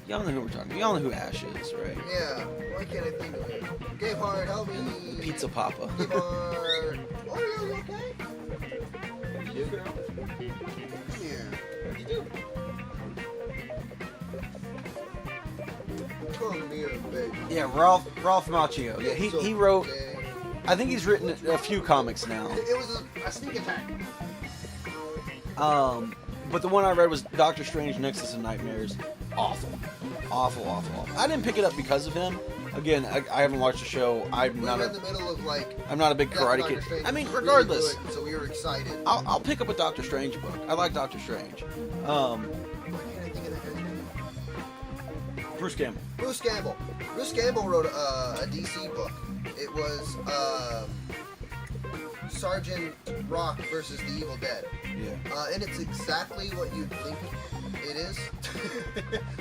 Y'all know who we're talking about. Y'all know who Ash is, right? Yeah. Why can't I think of it? Gabehard, help me. Pizza Papa. Gabehard. Are you okay? What you do, girl? Come here. What you do? Come here, baby. Yeah, Ralph Macchio. Yeah, he wrote. Okay. I think he's written a few comics now. It was a sneak attack. But the one I read was Doctor Strange Nexus of Nightmares. Awful. I didn't pick it up because of him. Again, I haven't watched the show. I'm We not were in the middle of like. I'm not a big Death Karate of Dr. Kid. Strange I mean, was really regardless, good, so we were excited. I'll pick up a Doctor Strange book. I like Doctor Strange. Why can't I think of that guy's name? Bruce Campbell. Bruce Campbell wrote a DC book. It was Sergeant Rock versus the Evil Dead. Yeah. And it's exactly what you'd think it is,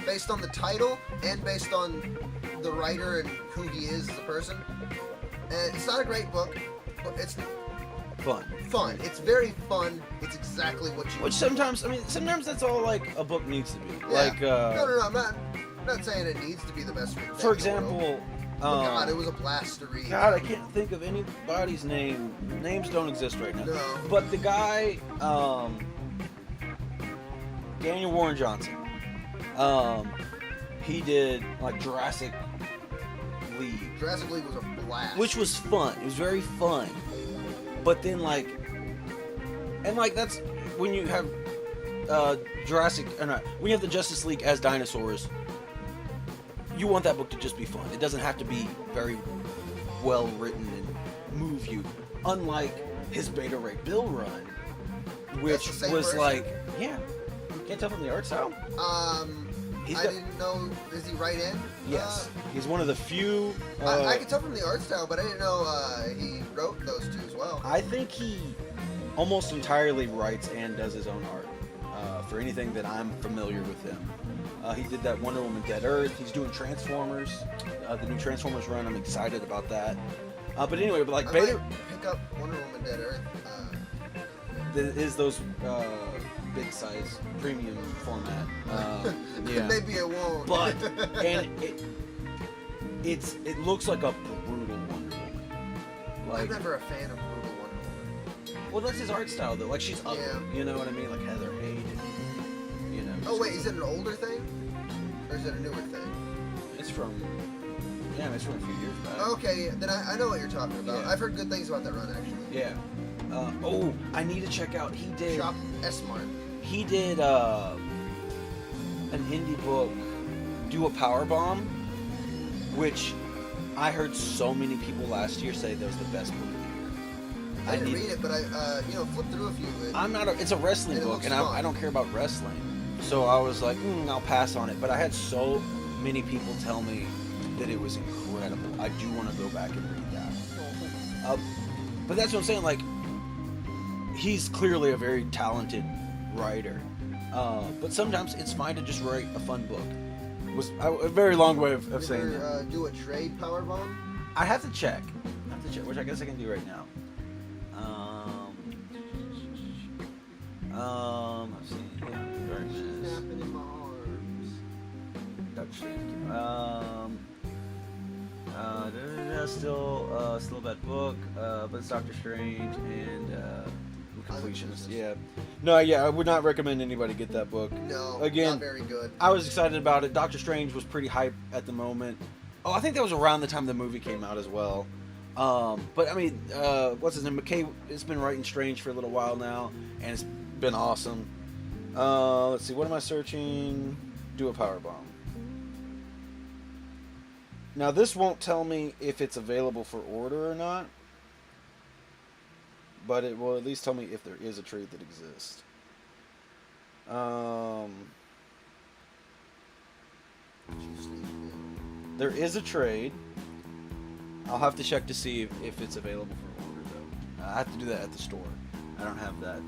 based on the title and based on the writer and who he is as a person. And it's not a great book, but it's Fun. It's very fun. It's exactly what you. Which sometimes that's all like a book needs to be. Yeah. Like, no, I'm not saying it needs to be the best. For example, God, it was a blast to read. God, I can't think of anybody's name. Names don't exist right now. No. But the guy, Daniel Warren Johnson. He did like Jurassic League. Jurassic League was a blast. Which was fun. It was very fun. But then like, and like that's when you have when you have the Justice League as dinosaurs, you want that book to just be fun. It doesn't have to be very well written and move you. Unlike his Beta Ray Bill run, which was version? like, yeah, you can't tell from the art style. Didn't know. Is he right in? Yes, he's one of the few. I could tell from the art style, but I didn't know he wrote those two as well. I think he almost entirely writes and does his own art for anything that I'm familiar with him. He did that Wonder Woman Dead Earth. He's doing Transformers, the new Transformers run. I'm excited about that. But anyway, but like Beta, might pick up Wonder Woman Dead Earth. is those big size premium format. Yeah. Maybe it won't. But and it looks like a brutal Wonder Woman. Like, I'm never a fan of brutal Wonder Woman. Well, that's his art style though. Like she's ugly. Yeah. You know what I mean? Like Heather Hayden. You know. Oh wait, is it an older thing, or is it a newer thing? It's from a few years back. Okay, then I know what you're talking about. Yeah. I've heard good things about that run actually. Yeah. I need to check out. He did. Shop S-Mart. He did an indie book, Do a Power Bomb, which I heard so many people last year say that was the best book of the year. I didn't read it, but I flipped through a few. It's a wrestling book, and I don't care about wrestling. So I was like, I'll pass on it. But I had so many people tell me that it was incredible. I do want to go back and read that. But that's what I'm saying. Like, he's clearly a very talented writer. But sometimes it's fine to just write a fun book. It was a very long way of saying that. Do a trade powerbomb? I have to check, which I guess I can do right now. Let's see. Yeah, very nice. Snapping in my arms. Doctor Strange. Still a bad book, but it's Doctor Strange and Completionist. Yeah. No, yeah, I would not recommend anybody get that book. No, again, not very good. I was excited about it. Doctor Strange was pretty hype at the moment. Oh, I think that was around the time the movie came out as well. But I mean, what's his name? McKay has been writing Strange for a little while now, and it's been awesome. Let's see, what am I searching? Do a powerbomb. Now this won't tell me if it's available for order or not, but it will at least tell me if there is a trade that exists. There is a trade. I'll have to check to see if it's available for order though. I have to do that at the store. I don't have that.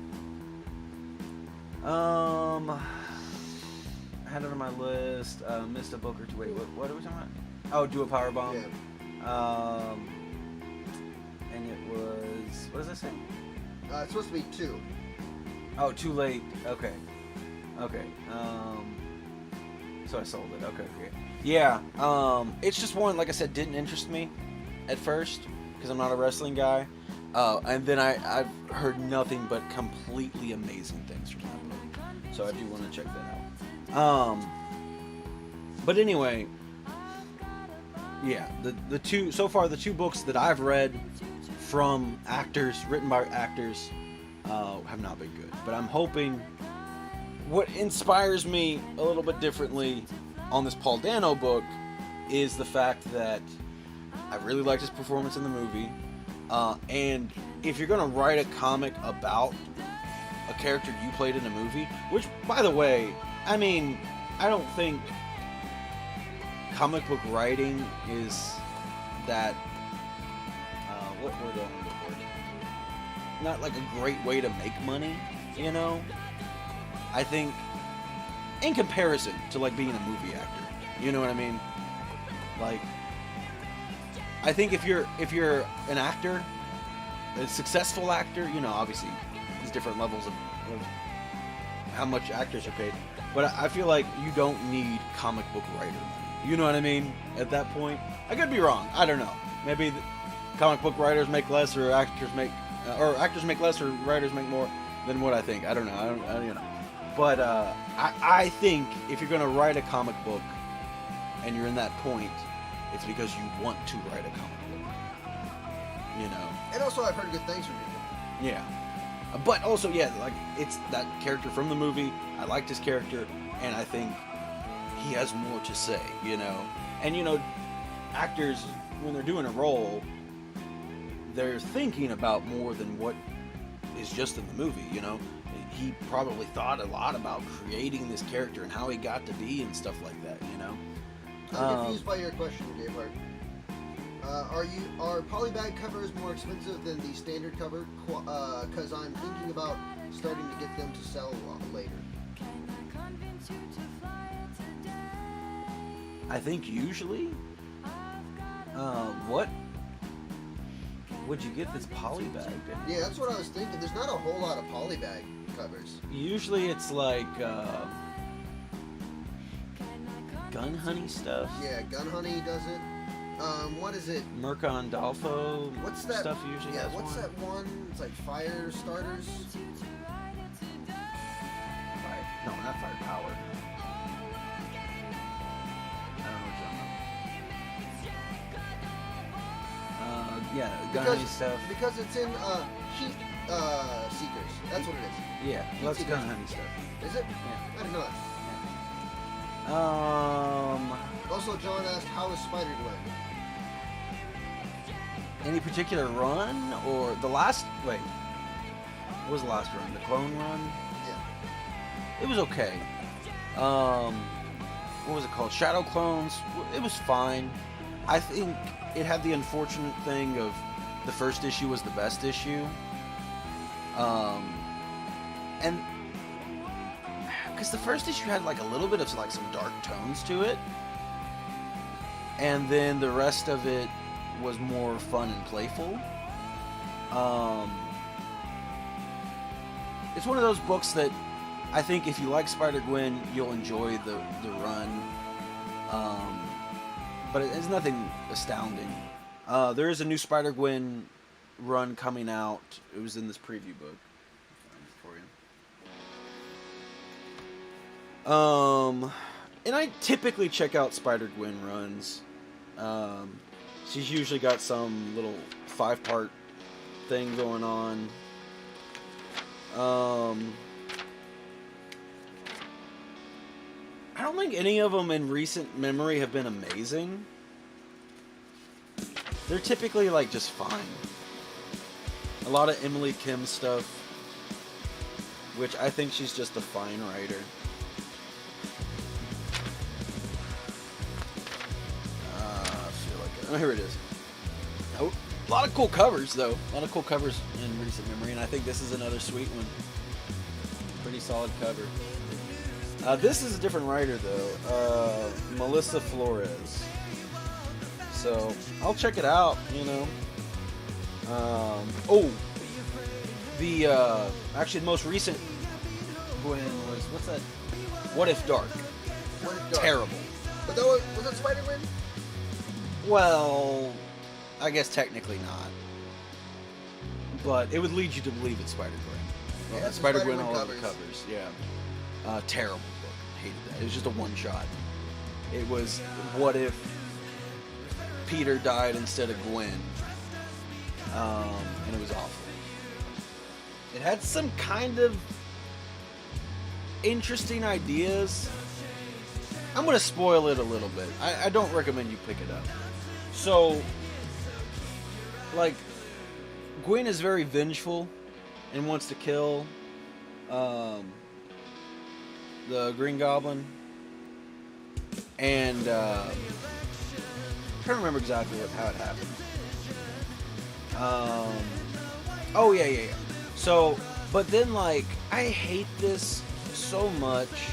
I had it on my list. Missed a book or two. Wait, what are we talking about? Oh, Do a Powerbomb. Yeah. And it was, what does that say? It's supposed to be 2. Oh, too late. Okay. So I sold it. Okay, great. Yeah. It's just one, like I said, didn't interest me at first because I'm not a wrestling guy. And then I've heard nothing but completely amazing things from that book. So I do want to check that out. But anyway, yeah, the two books that I've read from actors, written by actors, have not been good. But I'm hoping what inspires me a little bit differently on this Paul Dano book is the fact that I really liked his performance in the movie. And if you're going to write a comic about a character you played in a movie, which, by the way, I mean, I don't think comic book writing is that, what word do I want to look for? Not like a great way to make money, you know? I think, in comparison to like being a movie actor, you know what I mean? Like, I think if you're an actor, a successful actor, you know, obviously there's different levels of how much actors are paid, but I feel like you don't need comic book writer money. You know what I mean? At that point, I could be wrong. I don't know. Maybe comic book writers make less, or actors make less, or writers make more than what I think. I don't know. I don't you know. But I think if you're going to write a comic book and you're in that point, it's because you want to write a comic book. You know? And also, I've heard good things from people. Yeah. But also, yeah, like, it's that character from the movie. I liked his character, and I think he has more to say, you know? And, you know, actors, when they're doing a role, they're thinking about more than what is just in the movie, you know? He probably thought a lot about creating this character and how he got to be and stuff like that, you know? I'm confused by your question, Gayhart. Are polybag covers more expensive than the standard cover? Because I'm thinking about starting to get them to sell later. I think usually, what would you get this polybag? Yeah, that's what I was thinking. There's not a whole lot of polybag covers. Usually it's like Gun Honey stuff. Yeah, Gun Honey does it. What is it? Mercandolfo What's that stuff usually Yeah, has what's one. that one? It's like Fire Starters. No, not Firepower. I don't know what genre. Yeah, Gun Honey stuff. Because it's in Heat Seekers. That's what it is. Yeah, well, that's Gun Honey stuff. Is it? Yeah. I didn't know that. Also, John asked, how is Spider-Gwen? Any particular run or the last? Wait, what was the last run? The clone run? Yeah. It was okay. What was it called? Shadow Clones. It was fine. I think it had the unfortunate thing of the first issue was the best issue. And because the first issue had like a little bit of like some dark tones to it, and then the rest of it was more fun and playful. It's one of those books that I think if you like Spider-Gwen, you'll enjoy the run. But it's nothing astounding. There is a new Spider-Gwen run coming out. It was in this preview book. And I typically check out Spider-Gwen runs. She's usually got some little 5-part thing going on. I don't think any of them in recent memory have been amazing. They're typically like just fine. A lot of Emily Kim stuff, which I think she's just a fine writer. Oh, here it is. Oh, a lot of cool covers, though. A lot of cool covers in recent memory, and I think this is another sweet one. Pretty solid cover. This is a different writer, though. Melissa Flores. So, I'll check it out, you know. Actually, the most recent Gwen was, what's that? What If Dark? What If Dark? Terrible. But that was it Spider-Gwen? Well, I guess technically not. But it would lead you to believe it's Spider-Gwen. Yeah, Spider-Gwen all over the covers. Yeah. Terrible book. Hated that. It was just a one-shot. It was, what if Peter died instead of Gwen? And it was awful. It had some kind of interesting ideas. I'm going to spoil it a little bit. I don't recommend you pick it up. So, like, Gwen is very vengeful and wants to kill the Green Goblin. And I'm trying to remember exactly how it happened. Oh, yeah. So, but then, like, I hate this so much.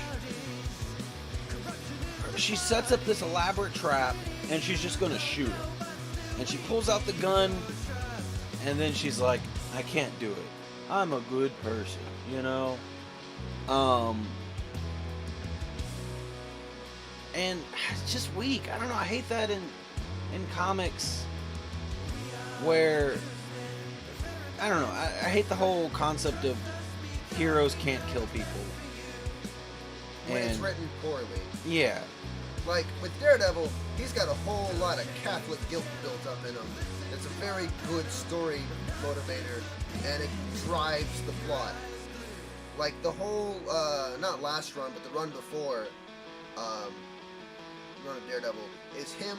She sets up this elaborate trap, and she's just gonna shoot him. And she pulls out the gun, and then she's like, I can't do it. I'm a good person, you know? And it's just weak. I don't know, I hate that in comics where, I don't know, I hate the whole concept of heroes can't kill people. when it's And written poorly. yeah, Like, with Daredevil, he's got a whole lot of Catholic guilt built up in him. It's a very good story motivator, and it drives the plot. Like, the whole, not last run, but the run before, run of Daredevil, is him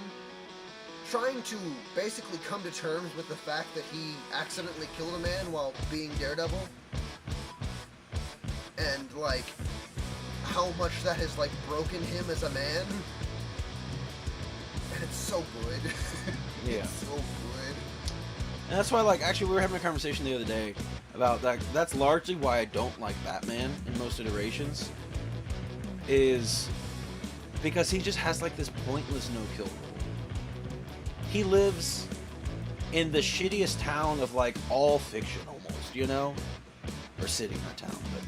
trying to basically come to terms with the fact that he accidentally killed a man while being Daredevil. And, like, how much that has, like, broken him as a man. And it's so good. Yeah. It's so good. and that's why, like, actually, we were having a conversation the other day about that. That's largely why I don't like Batman in most iterations, is because he just has, like, this pointless no-kill rule. He lives in the shittiest town of, like, all fiction, almost, you know? Or city, not town, but...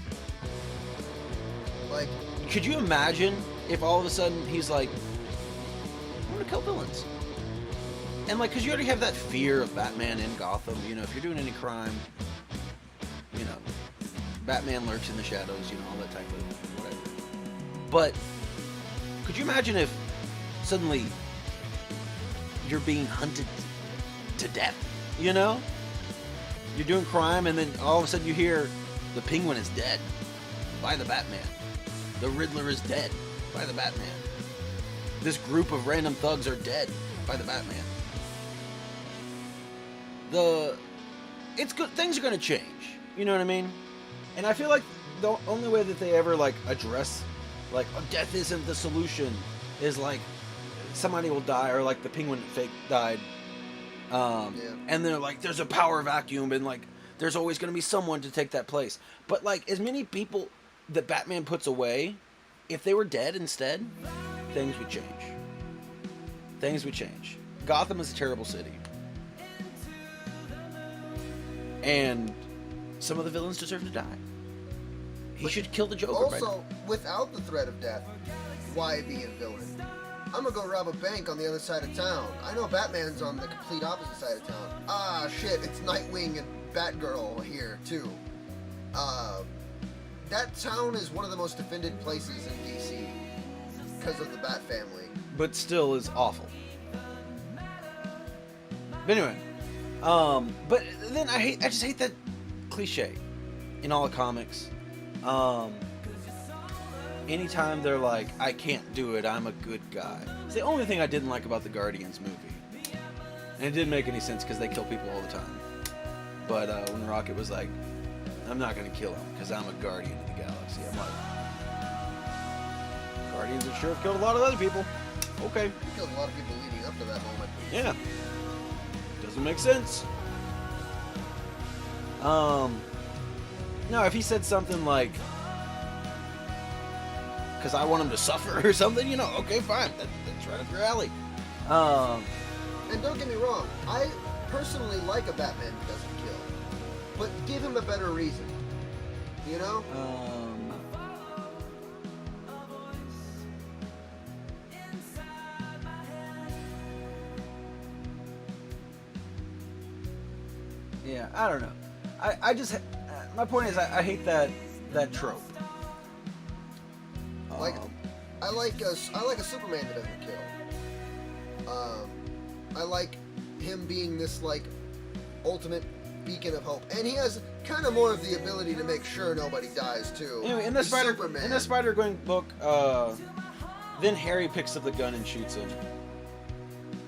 Like, Could you imagine if all of a sudden he's like, I'm gonna kill villains? And, like, because you already have that fear of Batman in Gotham, you know, if you're doing any crime, you know, Batman lurks in the shadows, you know, all that type of whatever. But, could you imagine if suddenly you're being hunted to death, you know? You're doing crime, and then all of a sudden you hear the Penguin is dead by the Batman. The Riddler is dead by the Batman. This group of random thugs are dead by the Batman. It's good. Things are going to change. You know what I mean? And I feel like the only way that they ever, like, address, like, oh, death isn't the solution, is, like, somebody will die, or, like, the Penguin fake died. And they're like, there's a power vacuum, and, like, there's always going to be someone to take that place. But, like, as many people that Batman puts away, if they were dead instead, things would change. Things would change. Gotham is a terrible city. And some of the villains deserve to die. He should kill the Joker. Also, without the threat of death, why be a villain? I'm gonna go rob a bank on the other side of town. I know Batman's on the complete opposite side of town. Ah, shit, it's Nightwing and Batgirl here, too. That town is one of the most defended places in DC because of the Bat family. But still is awful. But anyway, but then I just hate that cliche in all the comics. Anytime they're like, I can't do it, I'm a good guy. It's the only thing I didn't like about the Guardians movie. And it didn't make any sense because they kill people all the time. But when Rocket was like, I'm not going to kill him because I'm a guardian of the galaxy. I'm like, Guardians are sure have killed a lot of other people. Okay. He killed a lot of people leading up to that moment. Yeah. Doesn't make sense. Now, if he said something like, because I want him to suffer or something, you know, okay, fine. That's right up your alley. And don't get me wrong, I personally like a Batman who doesn't kill. But give him a better reason. You know? Yeah, I don't know. I just, my point is, I hate that trope. Like, I like a Superman that doesn't kill. I like him being this, like, ultimate beacon of hope, and he has kind of more of the ability to make sure nobody dies too. Anyway, in the Spider-Gwen book, then Harry picks up the gun and shoots him,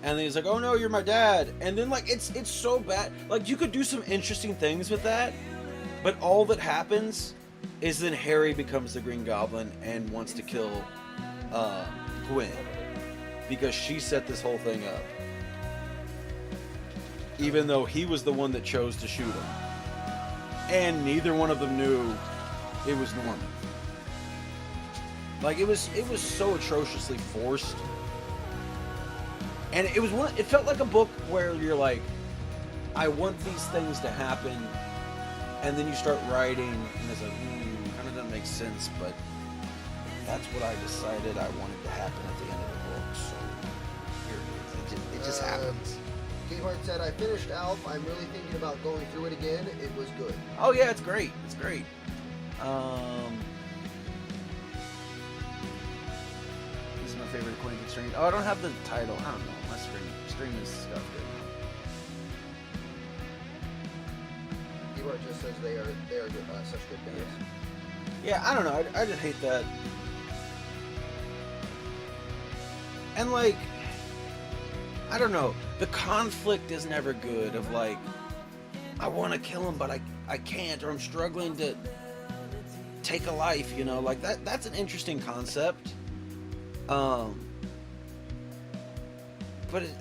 and then he's like, "Oh no, you're my dad!" And then, like, it's so bad. Like, you could do some interesting things with that, but all that happens is then Harry becomes the Green Goblin and wants to kill Gwen because she set this whole thing up. Even though he was the one that chose to shoot him. And neither one of them knew it was Norman. Like, it was so atrociously forced. And it felt like a book where you're like, I want these things to happen, and then you start writing, and it's like, kind of doesn't make sense, but that's what I decided I wanted to happen at the end of the book, so here it is. It just happens. Kate said, I finished Alf. I'm really thinking about going through it again. It was good. Oh yeah, it's great. It's great. is my favorite Quentin string. Oh, I don't have the title. I don't know. My stream is scuffed right now. Keyboard just says they are such good guys. Yeah, I don't know. I just hate that. And like, I don't know. The conflict is never good. Of like, I want to kill him, but I can't, or I'm struggling to take a life. You know, like that's an interesting concept. But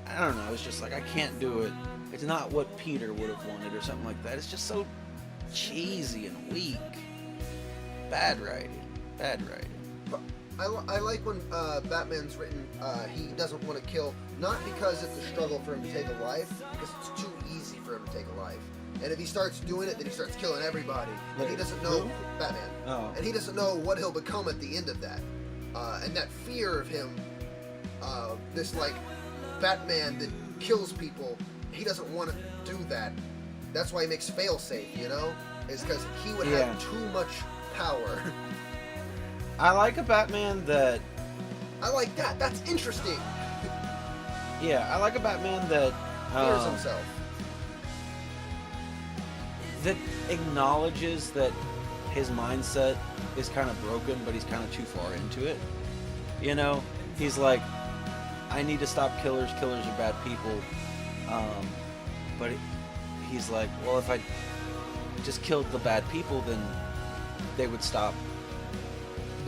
I don't know. It's just like I can't do it. It's not what Peter would have wanted, or something like that. It's just so cheesy and weak. Bad writing. But I like when Batman's written he doesn't want to kill, not because it's a struggle for him to take a life, because it's too easy for him to take a life. And if he starts doing it, then he starts killing everybody. And he doesn't know Batman. Oh. And he doesn't know what he'll become at the end of that. And that fear of him, this like Batman that kills people, he doesn't want to do that. That's why he makes failsafe, you know? Is because he would have too much power. I like a Batman that... I like that. That's interesting. Yeah, I like a Batman that... Fears himself. That acknowledges that his mindset is kind of broken, but he's kind of too far into it. You know? He's like, I need to stop killers. Killers are bad people. But he's like, well, if I just killed the bad people, then they would stop.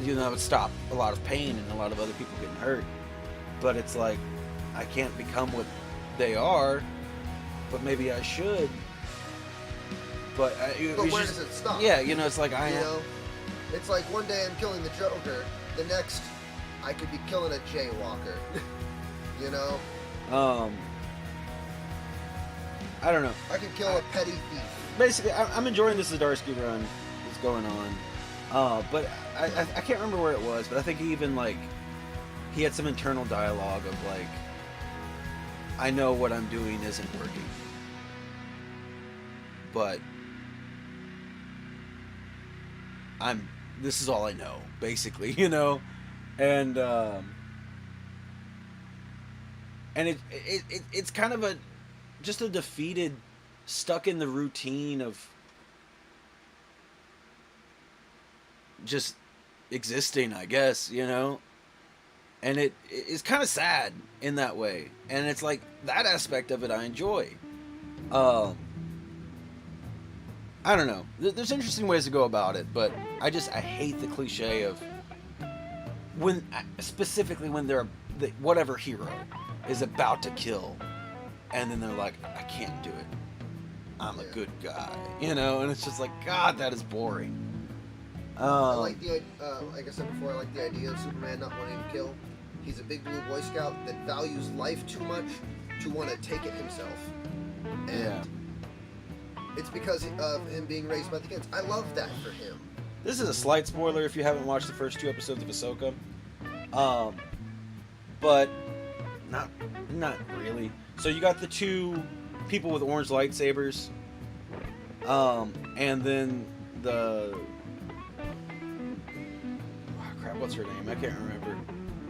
You know, it would stop a lot of pain and a lot of other people getting hurt. But it's like, I can't become what they are, but maybe I should. But where does it stop? Yeah, you know, it's like You know, it's like one day I'm killing the Joker, the next I could be killing a jaywalker. You know? I don't know. I can kill a petty thief. Basically, I'm enjoying this Zdarsky run that's going on. But I can't remember where it was, but I think he even, like, he had some internal dialogue of, like, I know what I'm doing isn't working. But this is all I know, basically, you know? And it's kind of just a defeated, stuck in the routine of just existing, I guess, you know? And it's kind of sad in that way. And it's like, that aspect of it I enjoy. I don't know. There's interesting ways to go about it, but I hate the cliche of specifically when whatever hero is about to kill, and then they're like, I can't do it. I'm a good guy, you know? And it's just like, God, that is boring. I like the, like I said before, I like the idea of Superman not wanting to kill. He's a big blue Boy Scout that values life too much to want to take it himself. And it's because of him being raised by the kids. I love that for him. This is a slight spoiler if you haven't watched the first 2 episodes of Ahsoka. But not really. So you got the 2 people with orange lightsabers. And then the... Oh, crap, what's her name? I can't remember.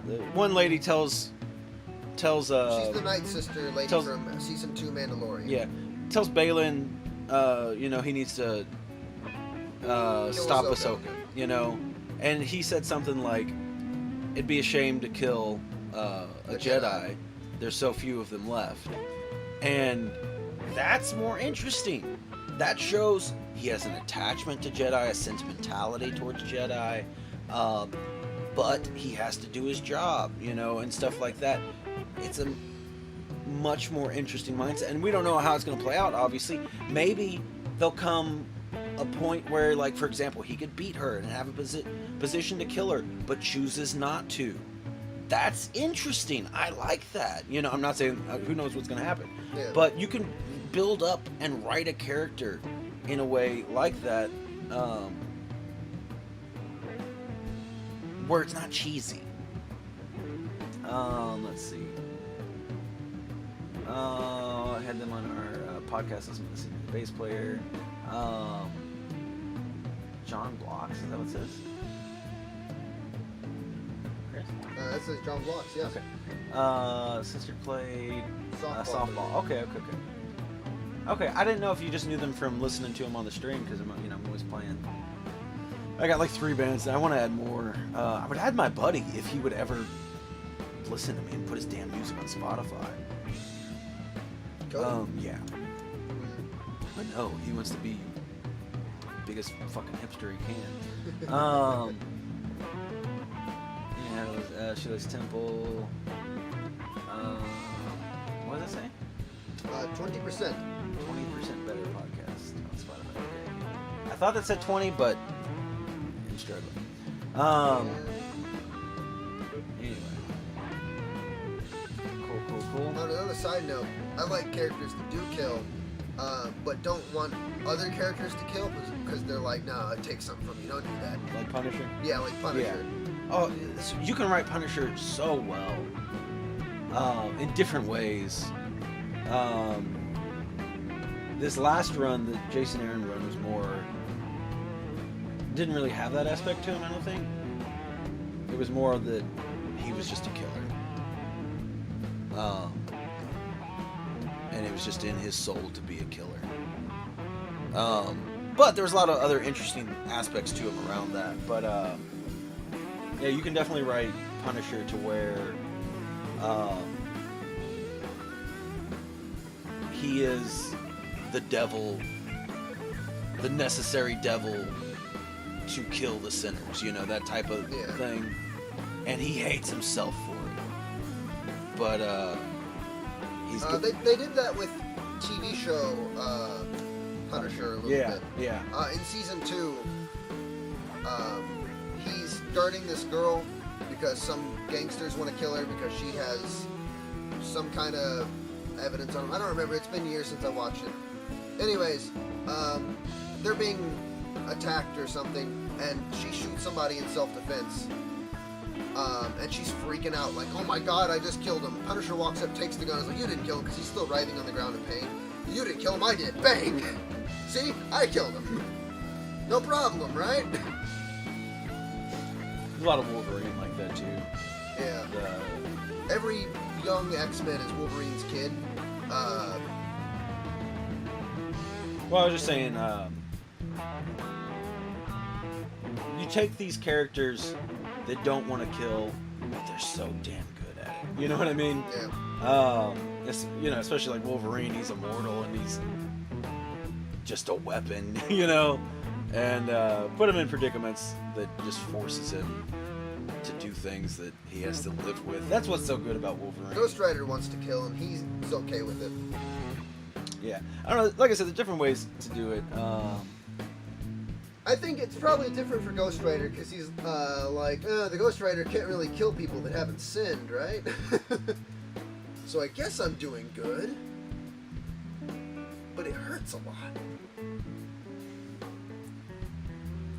The one lady tells She's the Night Sister lady from Season 2 Mandalorian. Yeah. Tells Balin, you know, he needs to stop Ahsoka, you know? And he said something like, it'd be a shame to kill a Jedi. There's so few of them left. And that's more interesting. That shows he has an attachment to Jedi, a sentimentality towards Jedi, but he has to do his job, you know, and stuff like that. It's a much more interesting mindset, and we don't know how it's going to play out, obviously. Maybe there'll come a point where, like, for example, he could beat her and have a position to kill her, but chooses not to. That's interesting. I like that. You know, I'm not saying who knows what's going to happen, but you can build up and write a character in a way like that, where it's not cheesy. Let's see. I had them on our podcast as a bass player. John Blocks, is that what it says? Chris? That says John Blocks, yes. Okay. Sister played softball. Okay. Okay, I didn't know if you just knew them from listening to them on the stream, because I'm always playing. I got like 3 bands, and I want to add more. I would add my buddy if he would ever listen to me and put his damn music on Spotify. Yeah. But no, he wants to be the biggest fucking hipster he can. Yeah, she likes Temple. What does it say? 20%. 20% better podcast on Spotify. Okay. I thought that said 20, but I'm struggling. Anyway. Cool. On another side note, I like characters that do kill, but don't want other characters to kill because they're like, nah, it takes something from you. Don't do that. Like Punisher? Yeah, like Punisher. Yeah. Oh, so you can write Punisher so well, in different ways. This last run, the Jason Aaron run, was didn't really have that aspect to him, I don't think. It was more that he was just a killer. And it was just in his soul to be a killer. But there was a lot of other interesting aspects to him around that. But yeah, you can definitely write Punisher to where he is the devil, the necessary devil to kill the sinners, that type of thing. And he hates himself for it. But he's good. They did that with TV show Punisher a little bit. Yeah. In season 2, he's guarding this girl because some gangsters want to kill her because she has some kind of evidence on him. I don't remember. It's been years since I watched it. Anyways, they're being attacked or something, and she shoots somebody in self-defense. And she's freaking out, like, oh my god, I just killed him. Punisher walks up, takes the gun, is like, you didn't kill him, because he's still writhing on the ground in pain. You didn't kill him, I did. Bang! See? I killed him. No problem, right? There's a lot of Wolverine like that, too. Yeah. Every young X-Men is Wolverine's kid. Well, I was just saying, you take these characters that don't want to kill, but they're so damn good at it. You know what I mean? Yeah. Especially like Wolverine, he's immortal and he's just a weapon, and put him in predicaments that just forces him to do things that he has to live with. That's what's so good about Wolverine. Ghost Rider wants to kill him. He's okay with it. Yeah. I don't know. Like I said, there's different ways to do it. I think it's probably different for Ghost Rider because he's the Ghost Rider can't really kill people that haven't sinned, right? So I guess I'm doing good. But it hurts a lot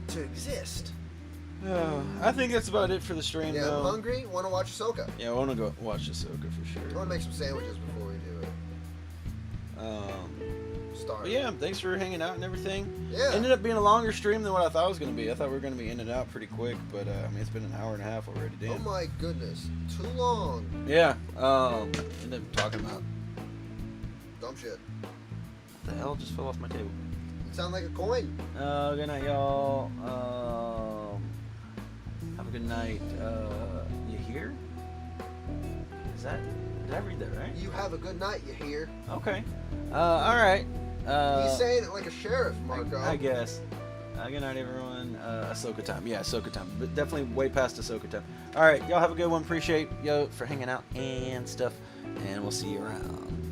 to exist. I think that's about it for the stream, Yeah, though. I'm hungry. Want to watch Ahsoka. Yeah, I want to go watch Ahsoka for sure. I want to make some sandwiches before we do it. But yeah, thanks for hanging out and everything. Yeah. Ended up being a longer stream than what I thought it was going to be. I thought we were going to be in and out pretty quick, but it's been an hour and a half already. Damn. Oh my goodness, too long. Yeah. Ended up talking about Dumb shit. what the hell just fell off my table. You sound like a coin. Good night, y'all. Have a good night. You here? Did I read that right? You have a good night, you hear? Okay. All right. He's saying it like a sheriff, Marco. I guess. Good night, everyone. Ahsoka time. Yeah, Ahsoka time. But definitely way past Ahsoka time. All right, y'all have a good one. Appreciate yo for hanging out and stuff. And we'll see you around.